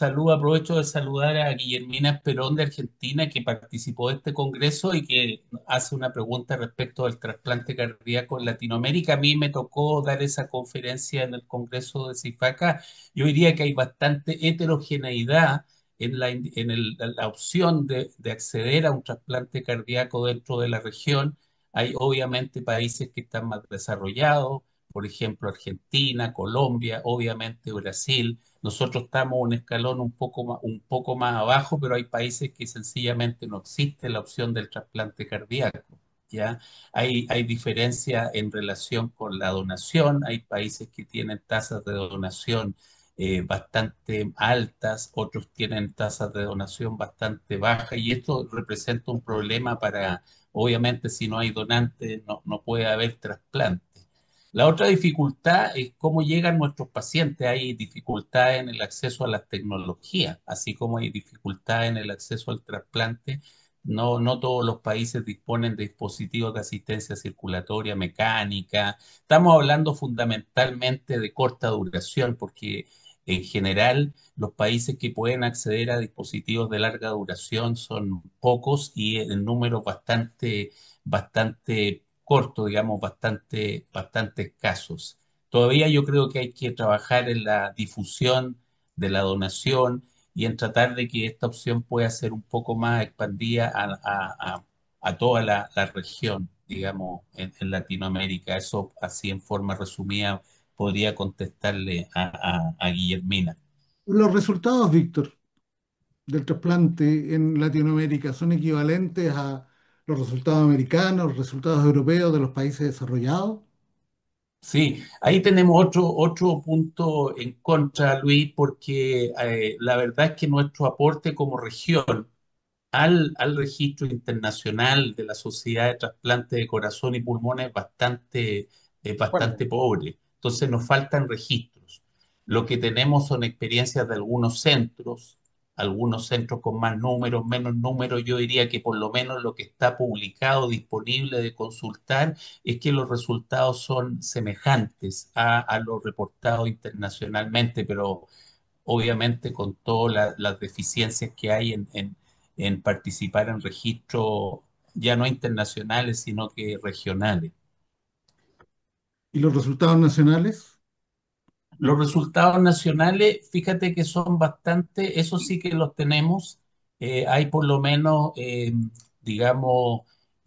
Aprovecho de saludar a Guillermina Esperón de Argentina, que participó de este congreso y que hace una pregunta respecto del trasplante cardíaco en Latinoamérica. A mí me tocó dar esa conferencia en el congreso de CIFACA. Yo diría que hay bastante heterogeneidad en la opción de acceder a un trasplante cardíaco dentro de la región. Hay obviamente países que están más desarrollados, por ejemplo Argentina, Colombia, obviamente Brasil. Nosotros estamos un escalón un poco más abajo, pero hay países que sencillamente no existe la opción del trasplante cardíaco. ¿Ya? Hay diferencia en relación con la donación, hay países que tienen tasas de donación bastante altas, otros tienen tasas de donación bastante bajas y esto representa un problema para, obviamente si no hay donante no puede haber trasplante. La otra dificultad es cómo llegan nuestros pacientes. Hay dificultad en el acceso a las tecnologías, así como hay dificultad en el acceso al trasplante. No todos los países disponen de dispositivos de asistencia circulatoria mecánica. Estamos hablando fundamentalmente de corta duración, porque en general los países que pueden acceder a dispositivos de larga duración son pocos y en números bastante cortos, digamos, bastante escasos. Todavía yo creo que hay que trabajar en la difusión de la donación y en tratar de que esta opción pueda ser un poco más expandida a toda la región, digamos, en Latinoamérica. Eso así en forma resumida podría contestarle a Guillermina. Los resultados, Víctor, del trasplante en Latinoamérica son equivalentes a los resultados americanos, los resultados europeos de los países desarrollados. Sí, ahí tenemos otro punto en contra, Luis, porque la verdad es que nuestro aporte como región al registro internacional de la Sociedad de Trasplante de Corazón y Pulmón es Bueno, bastante pobre. Entonces nos faltan registros. Lo que tenemos son experiencias de algunos centros con más números, menos números. Yo diría que por lo menos lo que está publicado, disponible de consultar, es que los resultados son semejantes a lo reportado internacionalmente, pero obviamente con todas las deficiencias que hay en participar en registros ya no internacionales, sino que regionales. ¿Y los resultados nacionales? Los resultados nacionales, fíjate que son bastante, eso sí que los tenemos. Hay por lo menos, digamos,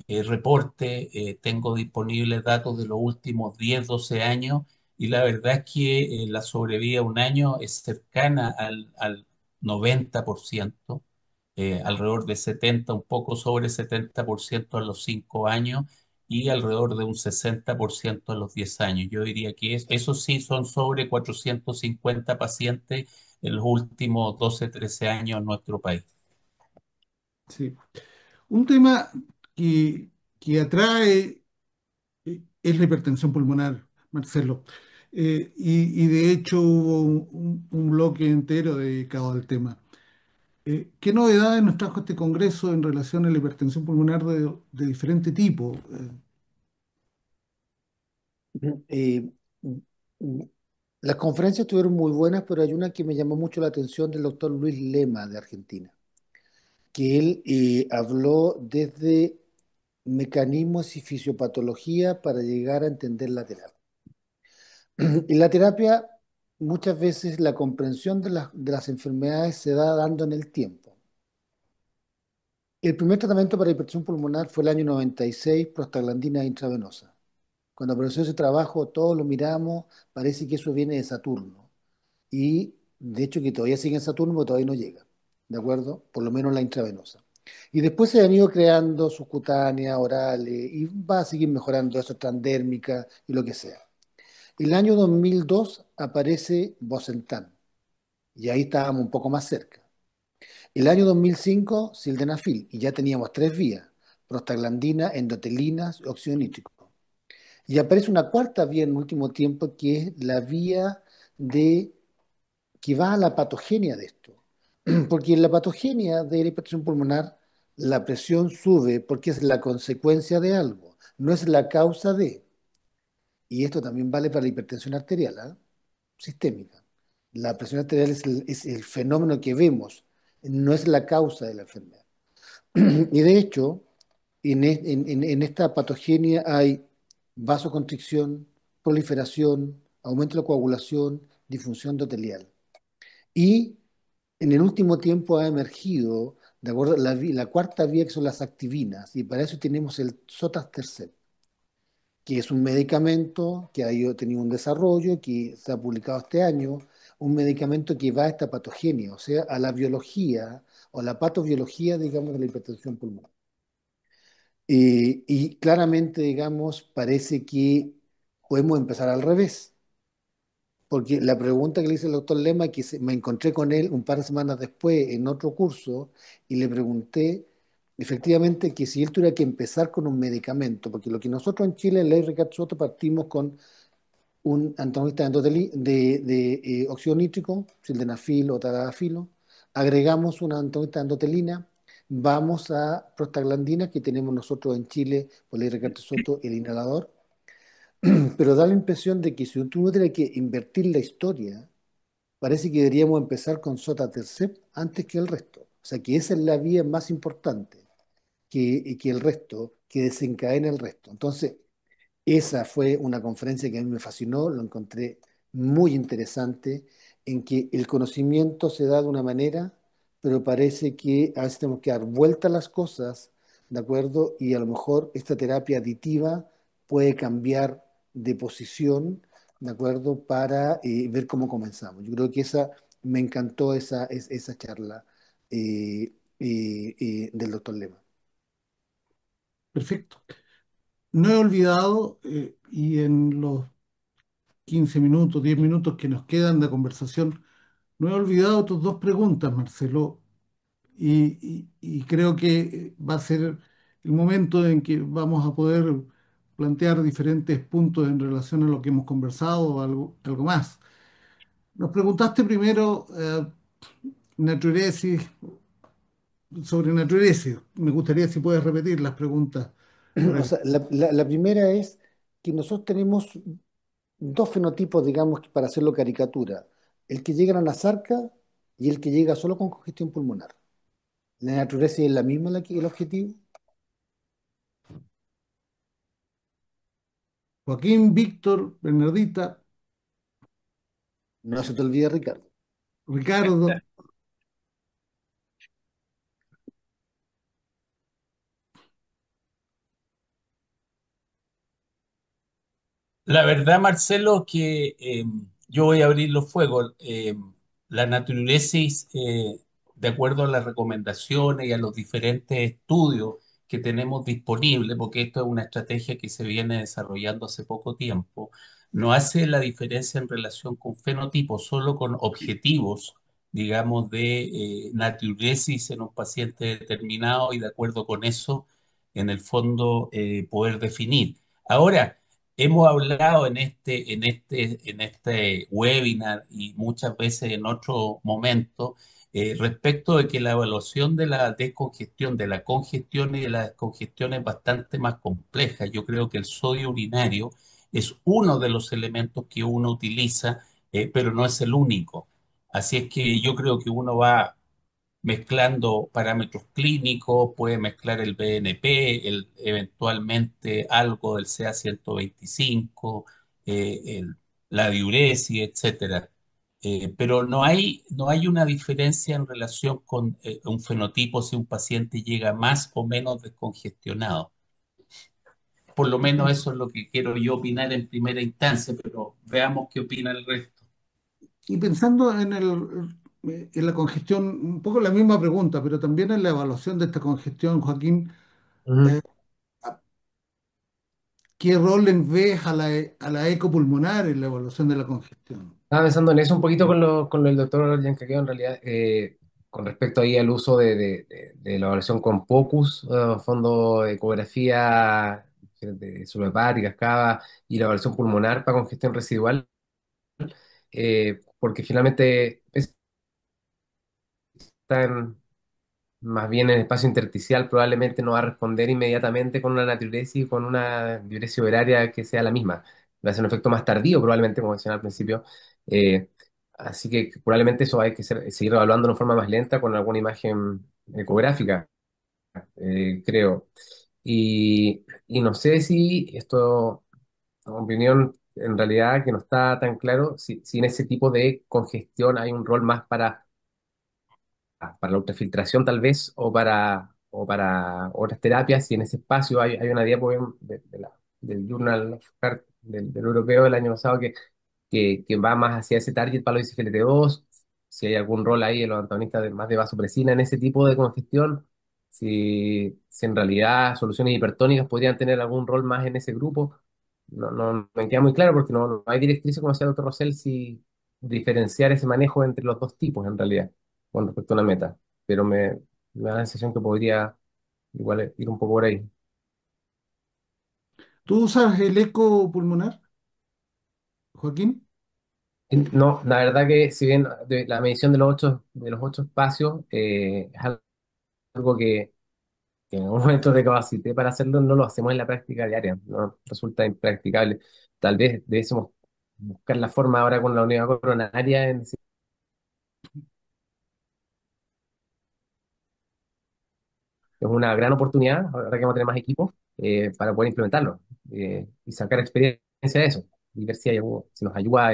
reporte, tengo disponibles datos de los últimos 10 12 años y la verdad es que la sobrevida a un año es cercana al 90%, alrededor de 70, un poco sobre 70% a los 5 años y alrededor de un 60% a los 10 años. Yo diría que eso sí son sobre 450 pacientes en los últimos 12, 13 años en nuestro país. Sí. Un tema que, que atrae es la hipertensión pulmonar, Marcelo. Y de hecho hubo un bloque entero dedicado al tema. ¿Qué novedades nos trajo este Congreso en relación a la hipertensión pulmonar de diferente tipo? Eh, mm, las conferencias estuvieron muy buenas, pero hay una que me llamó mucho la atención del doctor Luis Lema de Argentina, que él habló desde mecanismos y fisiopatología para llegar a entender la terapia. En la terapia, muchas veces la comprensión de las enfermedades se da dando en el tiempo. El primer tratamiento para hipertensión pulmonar fue el año 96, prostaglandina intravenosa. Cuando apareció ese trabajo, todos lo miramos, parece que eso viene de Saturno. Y de hecho que todavía sigue en Saturno, pero todavía no llega. ¿De acuerdo? Por lo menos la intravenosa. Y después se han ido creando subcutáneas, orales, y va a seguir mejorando eso, transdérmica y lo que sea. El año 2002 aparece Bosentan, y ahí estábamos un poco más cerca. El año 2005, sildenafil, y ya teníamos tres vías, prostaglandina, endotelinas, óxido nítrico. Y aparece una cuarta vía en el último tiempo, que es la vía de, que va a la patogenia de esto. Porque en la patogenia de la hipertensión pulmonar, la presión sube porque es la consecuencia de algo, no es la causa de. Y esto también vale para la hipertensión arterial, ¿ah? Sistémica. La presión arterial es el fenómeno que vemos, no es la causa de la enfermedad. Y de hecho, en esta patogenia hay vasoconstricción, proliferación, aumento de la coagulación, disfunción endotelial. Y en el último tiempo ha emergido, de acuerdo, la cuarta vía que son las activinas, y para eso tenemos el sotatercept, que es un medicamento que ha tenido un desarrollo, que se ha publicado este año, un medicamento que va a esta patogenia, o sea, a la biología o la patobiología, digamos, de la hipertensión pulmonar. Y claramente, digamos, parece que podemos empezar al revés, porque la pregunta que le hice al doctor Lema, me encontré con él un par de semanas después en otro curso y le pregunté efectivamente que si él tuviera que empezar con un medicamento, porque lo que nosotros en Chile, en Ley Ricardo Soto, partimos con un antagonista de óxido nítrico, sildenafil o tadalafilo, agregamos una antagonista de endotelina, vamos a prostaglandina que tenemos nosotros en Chile por Ley Ricardo Soto, el inhalador, pero da la impresión de que si uno tiene que invertir la historia, parece que deberíamos empezar con sotatercept antes que el resto. O sea que esa es la vía más importante que el resto, que desencadena el resto. Entonces, esa fue una conferencia que a mí me fascinó, lo encontré muy interesante, en que el conocimiento se da de una manera, pero parece que a veces tenemos que dar vuelta a las cosas, ¿de acuerdo? Y a lo mejor esta terapia aditiva puede cambiar de posición, ¿de acuerdo? Para ver cómo comenzamos. Yo creo que me encantó esa charla del doctor Lema. Perfecto. No he olvidado, y en los 15 minutos, 10 minutos que nos quedan de conversación, no he olvidado tus dos preguntas, Marcelo, y creo que va a ser el momento en que vamos a poder plantear diferentes puntos en relación a lo que hemos conversado o algo más. Nos preguntaste primero natriuresis, sobre natriuresis. Me gustaría si puedes repetir las preguntas para O sea, la primera es que nosotros tenemos dos fenotipos, digamos, para hacerlo caricatura. El que llega a la zarca y el que llega solo con congestión pulmonar. ¿La naturaleza es la misma el objetivo? Joaquín, Víctor, Bernardita, No se te olvide, Ricardo. Ricardo. La verdad, Marcelo, que yo voy a abrir los fuegos. La natriuresis, de acuerdo a las recomendaciones y a los diferentes estudios que tenemos disponible, porque esto es una estrategia que se viene desarrollando hace poco tiempo, no hace la diferencia en relación con fenotipos, solo con objetivos, digamos, de natriuresis en un paciente determinado y de acuerdo con eso, en el fondo, poder definir. Ahora, hemos hablado en este webinar y muchas veces en otro momento respecto de que la evaluación de la descongestión, de la congestión y de la descongestión es bastante más compleja. Yo creo que el sodio urinario es uno de los elementos que uno utiliza, pero no es el único. Así es que yo creo que uno va mezclando parámetros clínicos, puede mezclar el BNP, eventualmente algo del CA 125, la diuresis, etcétera. Pero no hay una diferencia en relación con un fenotipo si un paciente llega más o menos descongestionado. Por lo menos eso es lo que quiero yo opinar en primera instancia, pero veamos qué opina el resto. Y pensando en la congestión, un poco la misma pregunta, pero también en la evaluación de esta congestión, Joaquín, Ujú. eh, ¿qué rol le ves a a la ecopulmonar en la evaluación de la congestión? Estaba pensando en eso un poquito con lo del doctor Yancaqueo, en realidad, con respecto ahí al uso de la evaluación con POCUS, fondo de ecografía de subhepática, CAVA, y la evaluación pulmonar para congestión residual, porque finalmente están más bien en espacio intersticial, probablemente no va a responder inmediatamente con una natriuresis, con una diuresis horaria que sea la misma. Va a ser un efecto más tardío, probablemente, como mencioné al principio. Eh, Así que probablemente eso hay que seguir evaluando de una forma más lenta con alguna imagen ecográfica, creo. Y no sé si esto, opinión, en realidad que no está tan claro, si en ese tipo de congestión hay un rol más para la ultrafiltración tal vez o para otras terapias y en ese espacio hay una diapositiva del Journal of Heart del europeo del año pasado que va más hacia ese target para los SGLT2, si hay algún rol ahí en los antagonistas más de vasopresina en ese tipo de congestión, si en realidad soluciones hipertónicas podrían tener algún rol más en ese grupo. No me queda muy claro porque no hay directrices, como decía el doctor Rosell, si diferenciar ese manejo entre los dos tipos en realidad con respecto a una meta, pero me da la sensación que podría igual ir un poco por ahí. ¿Tú usas el ecopulmonar, Joaquín? No, la verdad que si bien la medición de los ocho espacios es algo que en algún momento recapacité para hacerlo, no lo hacemos en la práctica diaria, no resulta impracticable. Tal vez debésemos buscar la forma ahora con la unidad coronaria es una gran oportunidad, ahora que vamos a tener más equipos, para poder implementarlo y sacar experiencia de eso y ver si si nos ayuda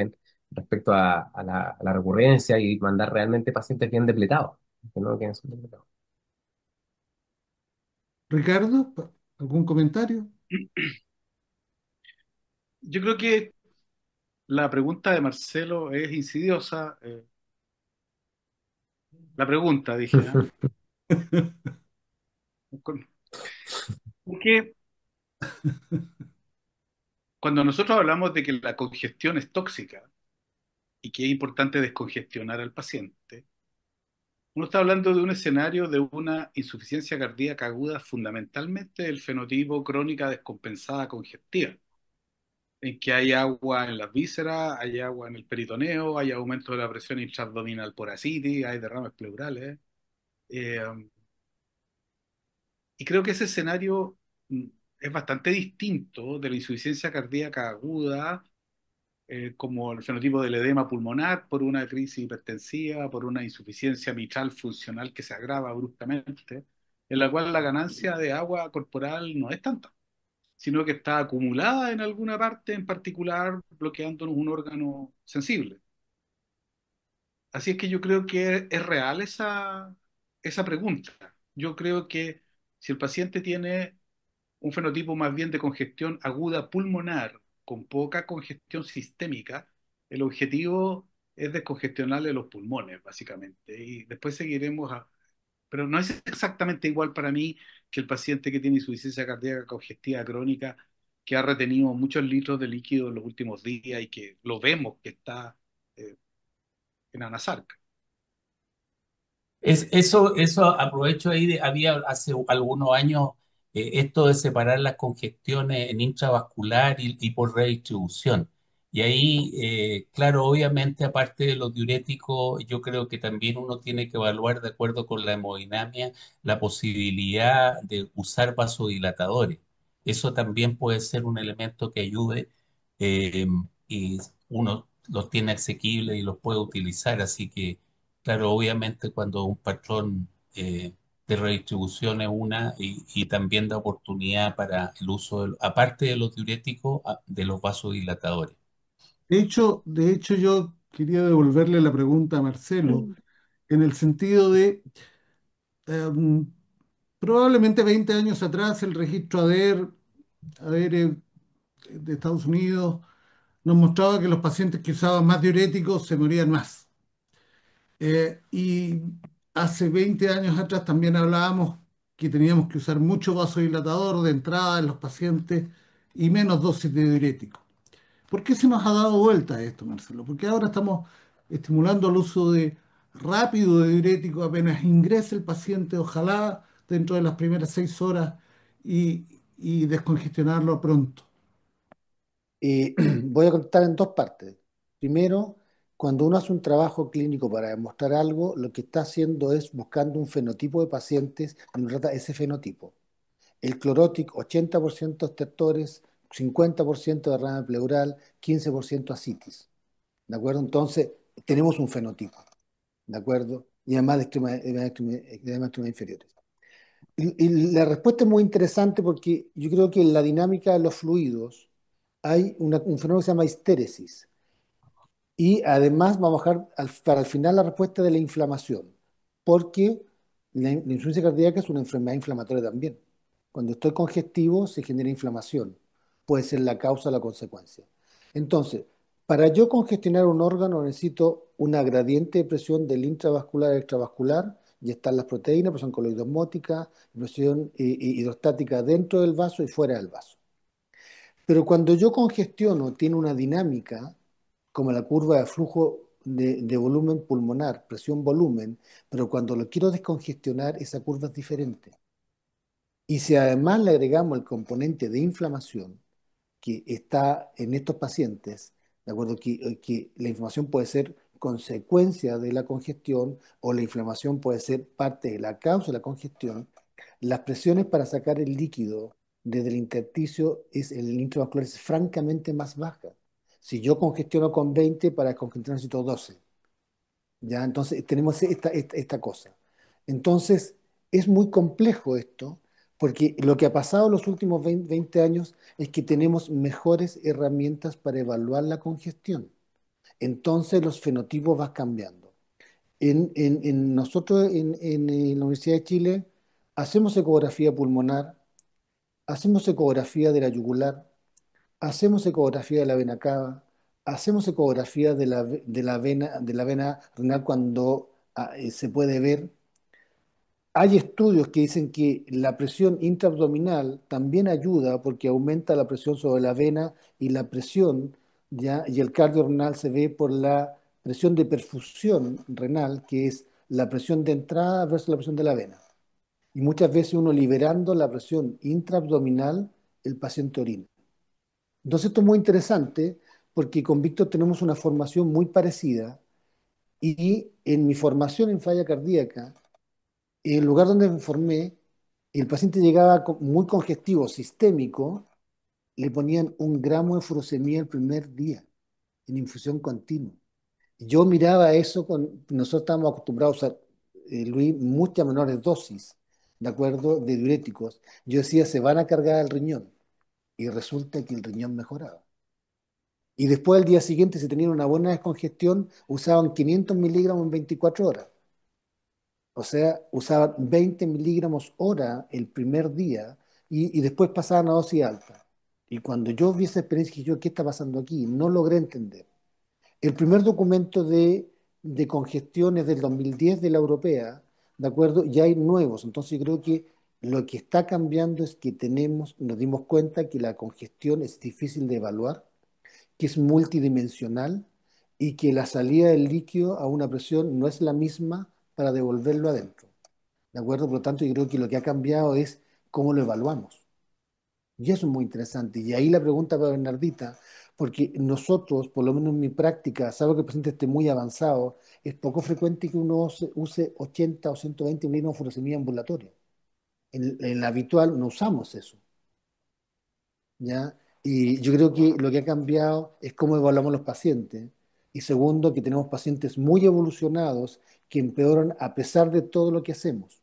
respecto a la recurrencia y mandar realmente pacientes bien depletados, que no queden subdepletados. Ricardo, ¿algún comentario? Yo creo que la pregunta de Marcelo es insidiosa. La pregunta, dije, ¿ah? Porque cuando nosotros hablamos de que la congestión es tóxica y que es importante descongestionar al paciente, uno está hablando de un escenario de una insuficiencia cardíaca aguda, fundamentalmente del fenotipo crónica descompensada congestiva, en que hay agua en las vísceras, hay agua en el peritoneo, hay aumento de la presión intraabdominal por ascitis, hay derrames pleurales. Eh, y creo que ese escenario mm, es bastante distinto de la insuficiencia cardíaca aguda, como el fenotipo del edema pulmonar por una crisis hipertensiva, por una insuficiencia mitral funcional que se agrava bruscamente, en la cual la ganancia de agua corporal no es tanta, sino que está acumulada en alguna parte en particular, bloqueándonos un órgano sensible. Así es que yo creo que es real esa pregunta. Yo creo que si el paciente tiene un fenotipo más bien de congestión aguda pulmonar con poca congestión sistémica, el objetivo es descongestionarle los pulmones, básicamente. Y después seguiremos pero no es exactamente igual para mí que el paciente que tiene insuficiencia cardíaca congestiva crónica, que ha retenido muchos litros de líquido en los últimos días y que lo vemos que está eh, en anasarca. Eso aprovecho ahí, había hace algunos años esto de separar las congestiones en intravascular y por redistribución. Y ahí, claro, obviamente aparte de los diuréticos, yo creo que también uno tiene que evaluar de acuerdo con la hemodinamia la posibilidad de usar vasodilatadores. Eso también puede ser un elemento que ayude eh, y uno los tiene asequibles y los puede utilizar, así que... Claro, obviamente cuando un patrón de redistribución es una y también da oportunidad para el uso, aparte de los diuréticos, de los vasodilatadores. De hecho, yo quería devolverle la pregunta a Marcelo en el sentido de, em, probablemente 20 años atrás el registro ADER de Estados Unidos nos mostraba que los pacientes que usaban más diuréticos se morían más. Y hace 20 años atrás también hablábamos que teníamos que usar mucho vasodilatador de entrada en los pacientes y menos dosis de diurético. ¿Por qué se nos ha dado vuelta esto, Marcelo? Porque ahora estamos estimulando el uso de rápido de diurético apenas ingrese el paciente, ojalá dentro de las primeras 6 horas y, y descongestionarlo pronto. Voy a contar en dos partes. Primero, cuando uno hace un trabajo clínico para demostrar algo, lo que está haciendo es buscando un fenotipo de pacientes y uno trata ese fenotipo. El clorótico, 80% estertores, 50% derrame pleural, 15% ascitis. ¿De acuerdo? Entonces, tenemos un fenotipo. ¿De acuerdo? Y además de extremidades inferiores. Y la respuesta es muy interesante porque yo creo que en la dinámica de los fluidos hay un fenómeno que se llama histéresis. Y además vamos a bajar para el final la respuesta de la inflamación, porque la insuficiencia cardíaca es una enfermedad inflamatoria también. Cuando estoy congestivo se genera inflamación, puede ser la causa o la consecuencia. Entonces, para yo congestionar un órgano necesito una gradiente de presión del intravascular al extravascular, y están las proteínas, presión coloidosmótica, presión hidrostática dentro del vaso y fuera del vaso. Pero cuando yo congestiono, tiene una dinámica, como la curva de flujo de volumen pulmonar, presión-volumen, pero cuando lo quiero descongestionar, esa curva es diferente. Y si además le agregamos el componente de inflamación que está en estos pacientes, de acuerdo que la inflamación puede ser consecuencia de la congestión o la inflamación puede ser parte de la causa de la congestión, las presiones para sacar el líquido desde el intersticio, el intravascular es francamente más baja. Si yo congestiono con 20, para congestionar necesito 12. ¿Ya? Entonces tenemos esta cosa. Entonces es muy complejo esto, porque lo que ha pasado en los últimos 20 años es que tenemos mejores herramientas para evaluar la congestión. Entonces los fenotipos van cambiando. Nosotros en la Universidad de Chile hacemos ecografía pulmonar, hacemos ecografía de la yugular, hacemos ecografía de la vena cava, hacemos ecografía de la vena renal cuando se puede ver. Hay estudios que dicen que la presión intraabdominal también ayuda porque aumenta la presión sobre la vena y la presión, ¿ya? Y el cardio renal se ve por la presión de perfusión renal, que es la presión de entrada versus la presión de la vena. Y muchas veces uno liberando la presión intraabdominal, el paciente orina. Entonces esto es muy interesante porque con Víctor tenemos una formación muy parecida y en mi formación en falla cardíaca, en el lugar donde me formé, el paciente llegaba muy congestivo, sistémico, le ponían 1 gramo de furosemida el primer día en infusión continua. Yo miraba eso, nosotros estábamos acostumbrados a usar, Luis, muchas menores dosis, ¿de acuerdo? De diuréticos. Yo decía, se van a cargar el riñón. Y resulta que el riñón mejoraba. Y después al día siguiente, si tenían una buena descongestión, usaban 500 miligramos en 24 horas. O sea, usaban 20 miligramos hora el primer día y después pasaban a dosis alta. Y cuando yo vi esa experiencia, dije yo, ¿qué está pasando aquí? No logré entender. El primer documento de congestión es del 2010 de la europea, ¿de acuerdo? Y hay nuevos. Entonces yo creo que lo que está cambiando es que nos dimos cuenta que la congestión es difícil de evaluar, que es multidimensional y que la salida del líquido a una presión no es la misma para devolverlo adentro. ¿De acuerdo? Por lo tanto, yo creo que lo que ha cambiado es cómo lo evaluamos. Y eso es muy interesante. Y ahí la pregunta para Bernardita, porque nosotros, por lo menos en mi práctica, salvo que el paciente esté muy avanzado, es poco frecuente que uno use 80 o 120 miligramos de furosemida ambulatoria. En la habitual no usamos eso, ¿ya? Y yo creo que lo que ha cambiado es cómo evaluamos los pacientes. Y segundo, que tenemos pacientes muy evolucionados que empeoran a pesar de todo lo que hacemos.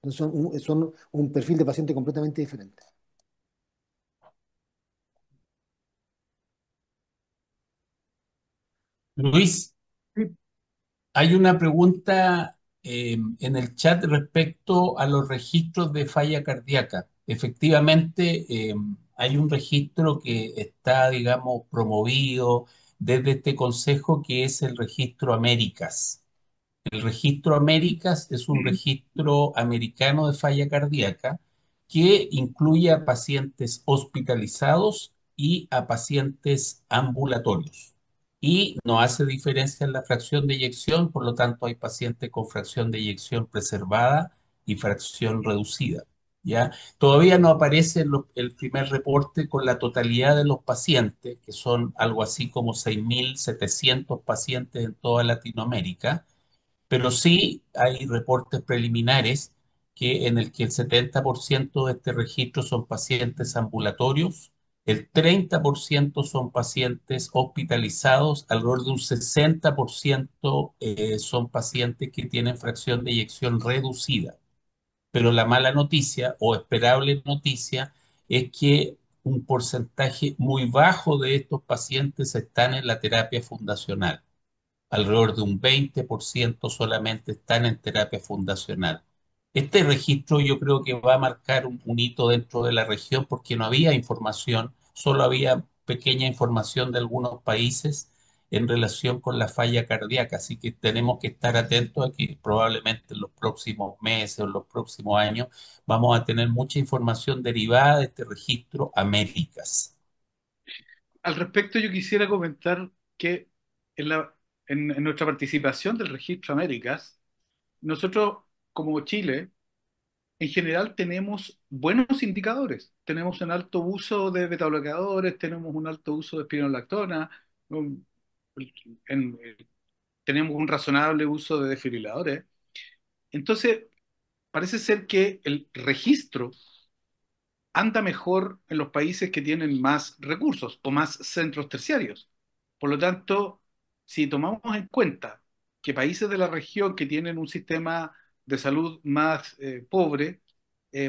Entonces son un perfil de paciente completamente diferente. Luis, Sí. hay una pregunta en el chat respecto a los registros de falla cardíaca. Efectivamente, hay un registro que está, digamos, promovido desde este consejo, que es el registro Américas. El registro Américas es un registro americano de falla cardíaca que incluye a pacientes hospitalizados y a pacientes ambulatorios. Y no hace diferencia en la fracción de eyección, por lo tanto hay pacientes con fracción de eyección preservada y fracción reducida. ¿Ya? Todavía no aparece el primer reporte con la totalidad de los pacientes, que son algo así como 6.700 pacientes en toda Latinoamérica, pero sí hay reportes preliminares en el que el 70% de este registro son pacientes ambulatorios, el 30% son pacientes hospitalizados, alrededor de un 60% son pacientes que tienen fracción de eyección reducida. Pero la mala noticia o esperable noticia es que un porcentaje muy bajo de estos pacientes están en la terapia fundacional. Alrededor de un 20% solamente están en terapia fundacional. Este registro yo creo que va a marcar un hito dentro de la región, porque no había información, solo había pequeña información de algunos países en relación con la falla cardíaca, así que tenemos que estar atentos a que probablemente en los próximos meses o en los próximos años vamos a tener mucha información derivada de este registro Américas. Al respecto, yo quisiera comentar que en en nuestra participación del Registro Américas, nosotros como Chile, en general tenemos buenos indicadores. Tenemos un alto uso de betabloqueadores, tenemos un alto uso de espironolactona, un- en- tenemos un razonable uso de desfibriladores. Entonces, parece ser que el registro anda mejor en los países que tienen más recursos o más centros terciarios. Por lo tanto, si tomamos en cuenta que países de la región que tienen un sistema de salud más pobre,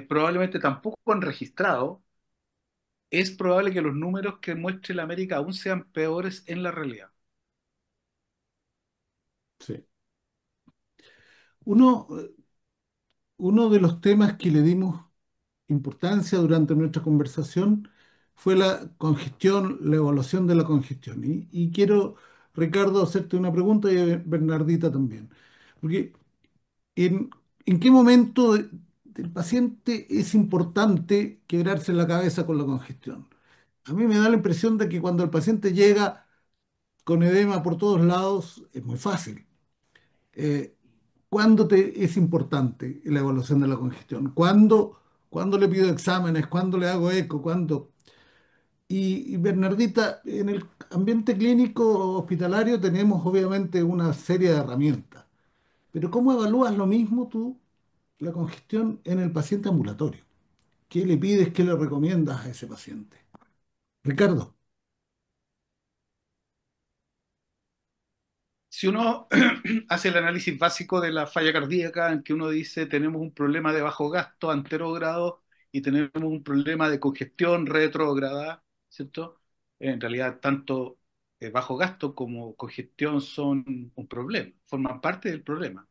probablemente tampoco han registrado, es probable que los números que muestre la América aún sean peores en la realidad. Sí. Uno, uno de los temas que le dimos importancia durante nuestra conversación fue la congestión, la evaluación de la congestión. Y quiero, Ricardo, hacerte una pregunta y a Bernardita también. Porque ¿en, en qué momento del paciente es importante quebrarse la cabeza con la congestión? A mí me da la impresión de que cuando el paciente llega con edema por todos lados, es muy fácil. Eh, ¿Cuándo es importante la evaluación de la congestión? ¿Cuándo le pido exámenes? ¿Cuándo le hago eco? ¿Cuándo? Y Bernardita, en el ambiente clínico hospitalario tenemos obviamente una serie de herramientas, pero ¿cómo evalúas lo mismo tú, la congestión en el paciente ambulatorio? ¿Qué le pides, qué le recomiendas a ese paciente? Ricardo. Si uno hace el análisis básico de la falla cardíaca, en que uno dice tenemos un problema de bajo gasto anterogrado y tenemos un problema de congestión retrograda, ¿cierto? En realidad, tanto bajo gasto como congestión son un problema, forman parte del problema.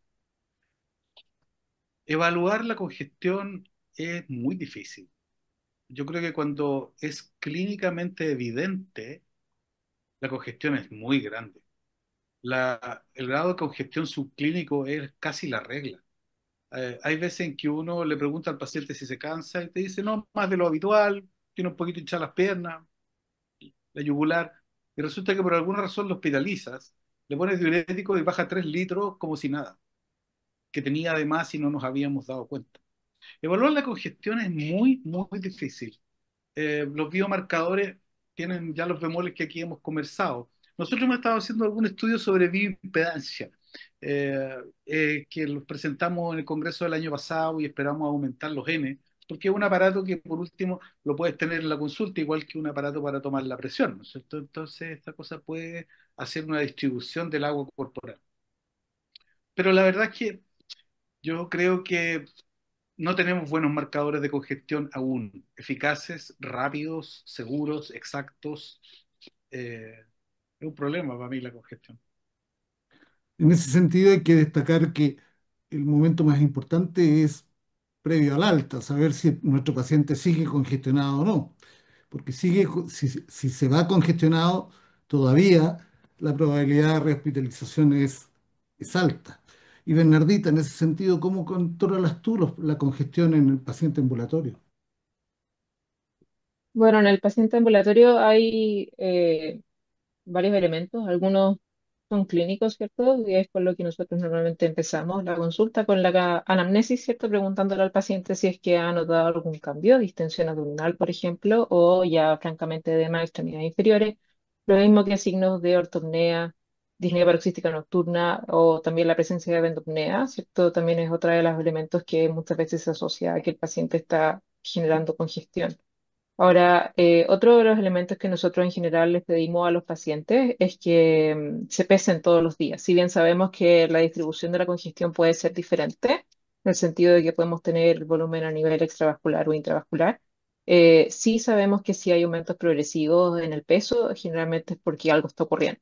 Evaluar la congestión es muy difícil. Yo creo que cuando es clínicamente evidente, la congestión es muy grande. El grado de congestión subclínico es casi la regla. Hay veces en que uno le pregunta al paciente si se cansa y te dice, no, más de lo habitual, tiene un poquito hinchadas las piernas, la yugular, y resulta que por alguna razón lo hospitalizas, le pones diurético y baja 3 litros como si nada, que tenía además y no nos habíamos dado cuenta. Evaluar la congestión es muy, muy difícil. Los biomarcadores tienen ya los bemoles que aquí hemos conversado. Nosotros hemos estado haciendo algún estudio sobre bioimpedancia, que los presentamos en el Congreso del año pasado y esperamos aumentar los N, porque es un aparato que por último lo puedes tener en la consulta, igual que un aparato para tomar la presión, ¿no es cierto? Entonces esta cosa puede hacer una distribución del agua corporal. Pero la verdad es que yo creo que no tenemos buenos marcadores de congestión aún, eficaces, rápidos, seguros, exactos. Es un problema para mí la congestión. En ese sentido hay que destacar que el momento más importante es previo al alta, saber si nuestro paciente sigue congestionado o no, porque si se va congestionado, todavía la probabilidad de rehospitalización es alta. Y Bernardita, en ese sentido, ¿cómo controlas tú la congestión en el paciente ambulatorio? Bueno, en el paciente ambulatorio hay varios elementos, algunos son clínicos, ¿cierto? Y es por lo que nosotros normalmente empezamos la consulta con la anamnesis, ¿cierto? Preguntándole al paciente si es que ha notado algún cambio, distensión abdominal, por ejemplo, o ya francamente de más extremidades inferiores. Lo mismo que signos de ortopnea, disnea paroxística nocturna o también la presencia de vendopnea, ¿cierto? También es otro de los elementos que muchas veces se asocia a que el paciente está generando congestión. Ahora, otro de los elementos que nosotros en general les pedimos a los pacientes es que se pesen todos los días. Si bien sabemos que la distribución de la congestión puede ser diferente, en el sentido de que podemos tener volumen a nivel extravascular o intravascular, sí sabemos que si hay aumentos progresivos en el peso, generalmente es porque algo está ocurriendo.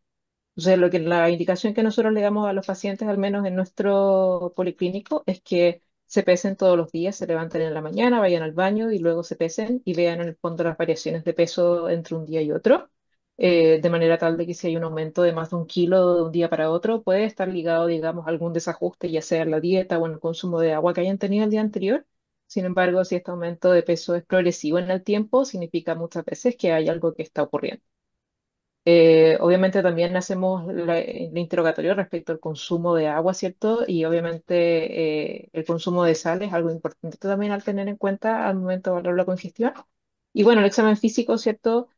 Entonces, la indicación que nosotros le damos a los pacientes, al menos en nuestro policlínico, es que se pesen todos los días, se levanten en la mañana, vayan al baño y luego se pesen y vean en el fondo las variaciones de peso entre un día y otro, de manera tal de que si hay un aumento de más de 1 kilo de un día para otro, puede estar ligado, digamos, a algún desajuste, ya sea en la dieta o en el consumo de agua que hayan tenido el día anterior. Sin embargo, si este aumento de peso es progresivo en el tiempo, significa muchas veces que hay algo que está ocurriendo. Obviamente también hacemos el interrogatorio respecto al consumo de agua, ¿cierto? Y obviamente el consumo de sal es algo importante también al tener en cuenta al momento de valorar la congestión. Y bueno, el examen físico, ¿cierto?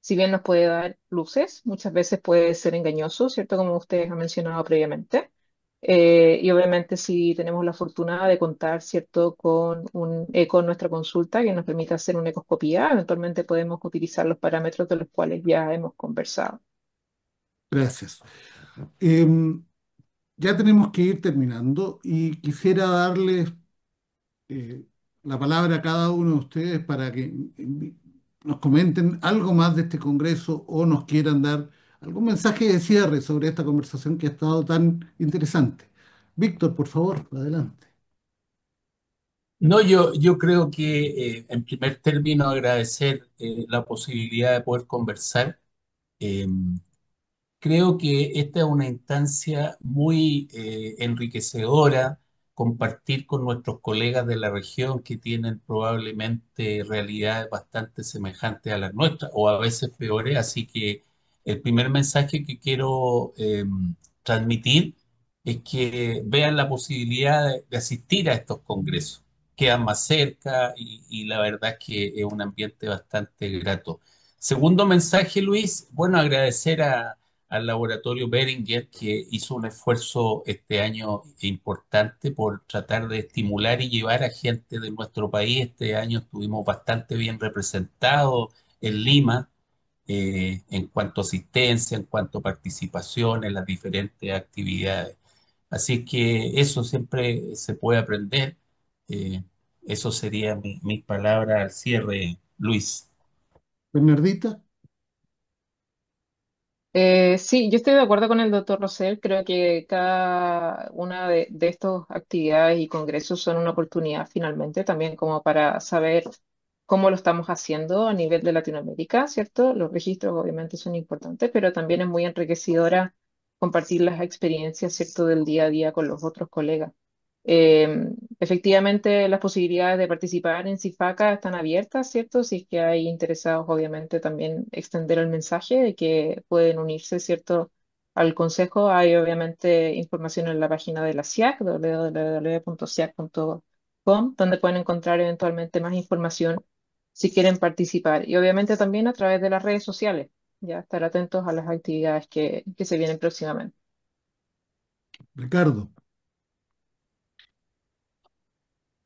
Si bien nos puede dar luces, muchas veces puede ser engañoso, ¿cierto? Como ustedes han mencionado previamente. Y obviamente si tenemos la fortuna de contar, ¿cierto?, con un eco en nuestra consulta que nos permita hacer una ecoscopía, eventualmente podemos utilizar los parámetros de los cuales ya hemos conversado. Gracias. Em, ya tenemos que ir terminando y quisiera darles eh, la palabra a cada uno de ustedes para que nos comenten algo más de este congreso o nos quieran dar algún mensaje de cierre sobre esta conversación que ha estado tan interesante. Víctor, por favor, adelante. No, yo creo que en primer término agradecer la posibilidad de poder conversar. Eh, Creo que esta es una instancia muy enriquecedora, compartir con nuestros colegas de la región que tienen probablemente realidades bastante semejantes a las nuestras o a veces peores. Así que el primer mensaje que quiero transmitir es que vean la posibilidad de asistir a estos congresos. Quedan más cerca y la verdad es que es un ambiente bastante grato. Segundo mensaje, Luis, bueno, agradecer al laboratorio Beringer, que hizo un esfuerzo este año importante por tratar de estimular y llevar a gente de nuestro país. Este año estuvimos bastante bien representados en Lima, en cuanto a asistencia, en cuanto a participación en las diferentes actividades. Así que eso siempre se puede aprender. Eh, Eso sería mi palabra al cierre, Luis. Bernardita, Sí, yo estoy de acuerdo con el doctor Rosell. Creo que cada una de estas actividades y congresos son una oportunidad finalmente también como para saber cómo lo estamos haciendo a nivel de Latinoamérica, ¿cierto? Los registros obviamente son importantes, pero también es muy enriquecedora compartir las experiencias, ¿cierto?, del día a día con los otros colegas. Efectivamente, las posibilidades de participar en CIFACA están abiertas, ¿cierto? Si es que hay interesados, obviamente, también extender el mensaje de que pueden unirse, ¿cierto?, al consejo. Hay, obviamente, información en la página de la SIAC, www.siac.com, donde pueden encontrar eventualmente más información si quieren participar. Y, obviamente, también a través de las redes sociales, ya estar atentos a las actividades que se vienen próximamente. Ricardo,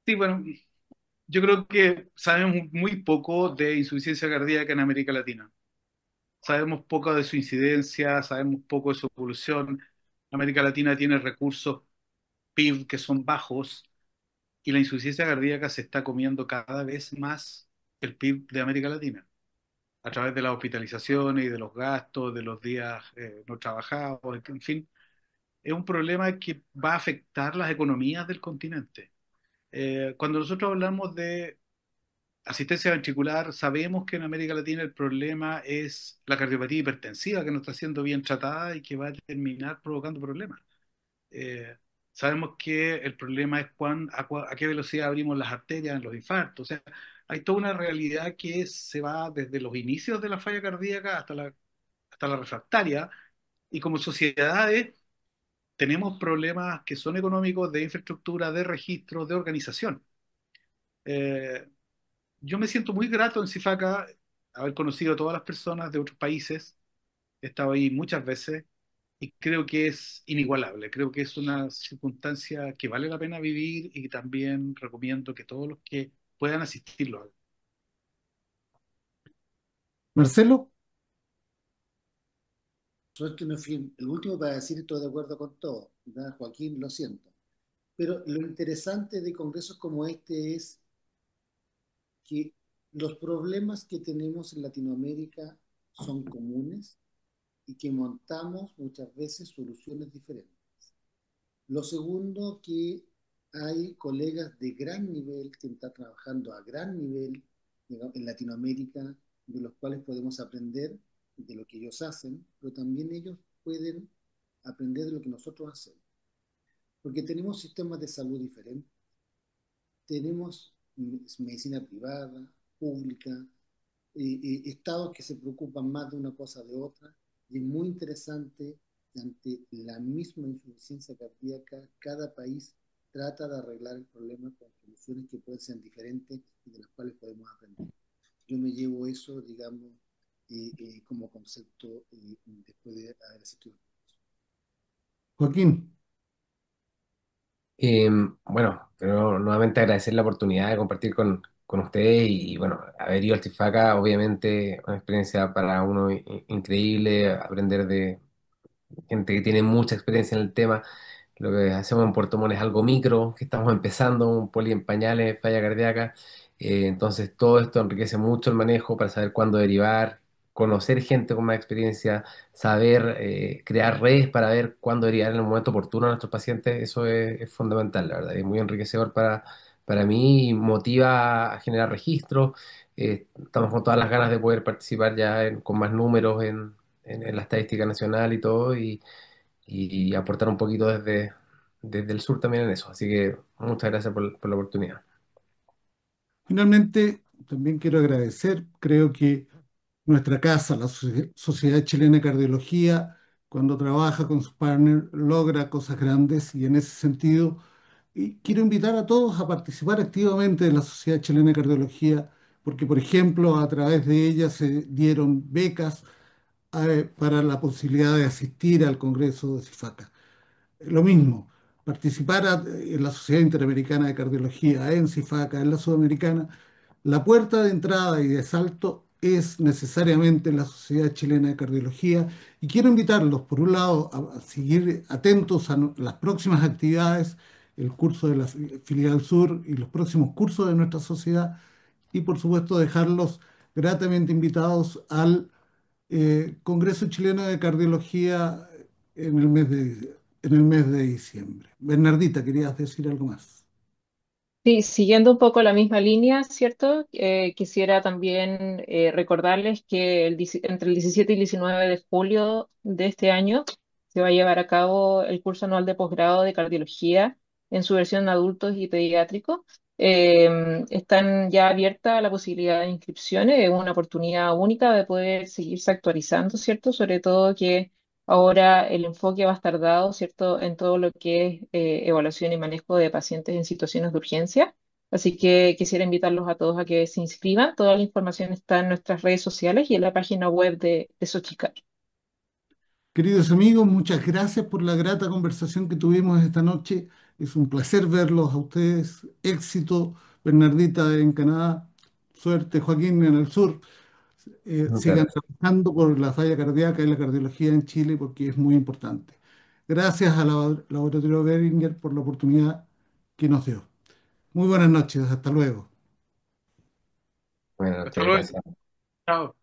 Sí, bueno, yo creo que sabemos muy poco de insuficiencia cardíaca en América Latina. Sabemos poco de su incidencia, sabemos poco de su evolución. América Latina tiene recursos PIB que son bajos y la insuficiencia cardíaca se está comiendo cada vez más el PIB de América Latina a través de las hospitalizaciones y de los gastos, de los días no trabajados, en fin. Es un problema que va a afectar las economías del continente. Cuando nosotros hablamos de asistencia ventricular, sabemos que en América Latina el problema es la cardiopatía hipertensiva, que no está siendo bien tratada y que va a terminar provocando problemas. Eh, Sabemos que el problema es a qué velocidad abrimos las arterias en los infartos. O sea, hay toda una realidad que se va desde los inicios de la falla cardíaca hasta la refractaria, y como sociedades tenemos problemas que son económicos, de infraestructura, de registro, de organización. Eh, yo me siento muy grato en Sifaca, haber conocido a todas las personas de otros países, he estado ahí muchas veces y creo que es inigualable, creo que es una circunstancia que vale la pena vivir y también recomiendo que todos los que puedan asistir lo hagan. Marcelo, Soy que no fui el último para decir estoy de acuerdo con todo, ¿verdad? Joaquín, lo siento. Pero lo interesante de congresos como este es que los problemas que tenemos en Latinoamérica son comunes y que montamos muchas veces soluciones diferentes. Lo segundo, que hay colegas de gran nivel que están trabajando a gran nivel, digamos, en Latinoamérica, de los cuales podemos aprender de lo que ellos hacen, pero también ellos pueden aprender de lo que nosotros hacemos. Porque tenemos sistemas de salud diferentes, tenemos medicina privada, pública, estados que se preocupan más de una cosa de otra, y es muy interesante que ante la misma insuficiencia cardíaca, cada país trata de arreglar el problema con soluciones que pueden ser diferentes y de las cuales podemos aprender. Yo me llevo eso, digamos, como concepto después de haber asistido. Joaquín, Bueno, pero nuevamente agradecer la oportunidad de compartir con ustedes y, bueno, haber ido al Tifaca, obviamente una experiencia para uno increíble, aprender de gente que tiene mucha experiencia en el tema. Lo que hacemos en Puerto Montt es algo micro, que estamos empezando, un poli en pañales, falla cardíaca. Entonces todo esto enriquece mucho el manejo para saber cuándo derivar, conocer gente con más experiencia, saber crear redes para ver cuándo derivar en el momento oportuno a nuestros pacientes. Eso es fundamental, la verdad. Es muy enriquecedor para mí y motiva a generar registros. Estamos con todas las ganas de poder participar ya con más números en la estadística nacional y todo. Y aportar un poquito desde el sur también en eso. Así que muchas gracias por la oportunidad. finalmente también quiero agradecer, creo que nuestra casa, la Sociedad Chilena de Cardiología, cuando trabaja con sus partners, logra cosas grandes y en ese sentido y quiero invitar a todos a participar activamente de la Sociedad Chilena de Cardiología, porque, por ejemplo, a través de ella se dieron becas para la posibilidad de asistir al Congreso de CIFACA. Lo mismo, participar en la Sociedad Interamericana de Cardiología, en CIFACA, en la Sudamericana. La puerta de entrada y de salto es necesariamente la Sociedad Chilena de Cardiología y quiero invitarlos, por un lado, a seguir atentos a las próximas actividades, el curso de la Filial Sur y los próximos cursos de nuestra sociedad y, por supuesto, dejarlos gratamente invitados al Congreso Chileno de Cardiología en en el mes de diciembre. Bernardita, ¿querías decir algo más? Sí, siguiendo un poco la misma línea, ¿cierto? Quisiera también recordarles que entre el 17 y el 19 de julio de este año se va a llevar a cabo el curso anual de posgrado de cardiología en su versión adultos y pediátricos. Están ya abierta la posibilidad de inscripciones, es una oportunidad única de poder seguirse actualizando, ¿cierto? Sobre todo que ahora el enfoque va a estar dado, ¿cierto?, en todo lo que es evaluación y manejo de pacientes en situaciones de urgencia. Así que quisiera invitarlos a todos a que se inscriban. Toda la información está en nuestras redes sociales y en la página web de Sochicar. Queridos amigos, muchas gracias por la grata conversación que tuvimos esta noche. Es un placer verlos a ustedes. Éxito, Bernardita en Canadá. Suerte, Joaquín, en el sur. Muchas Sigan gracias. trabajando por la falla cardíaca y la cardiología en Chile porque es muy importante. Gracias al Laboratorio Beringer por la oportunidad que nos dio. Muy buenas noches, hasta luego. Buenas Hasta noches, luego. gracias. Chao.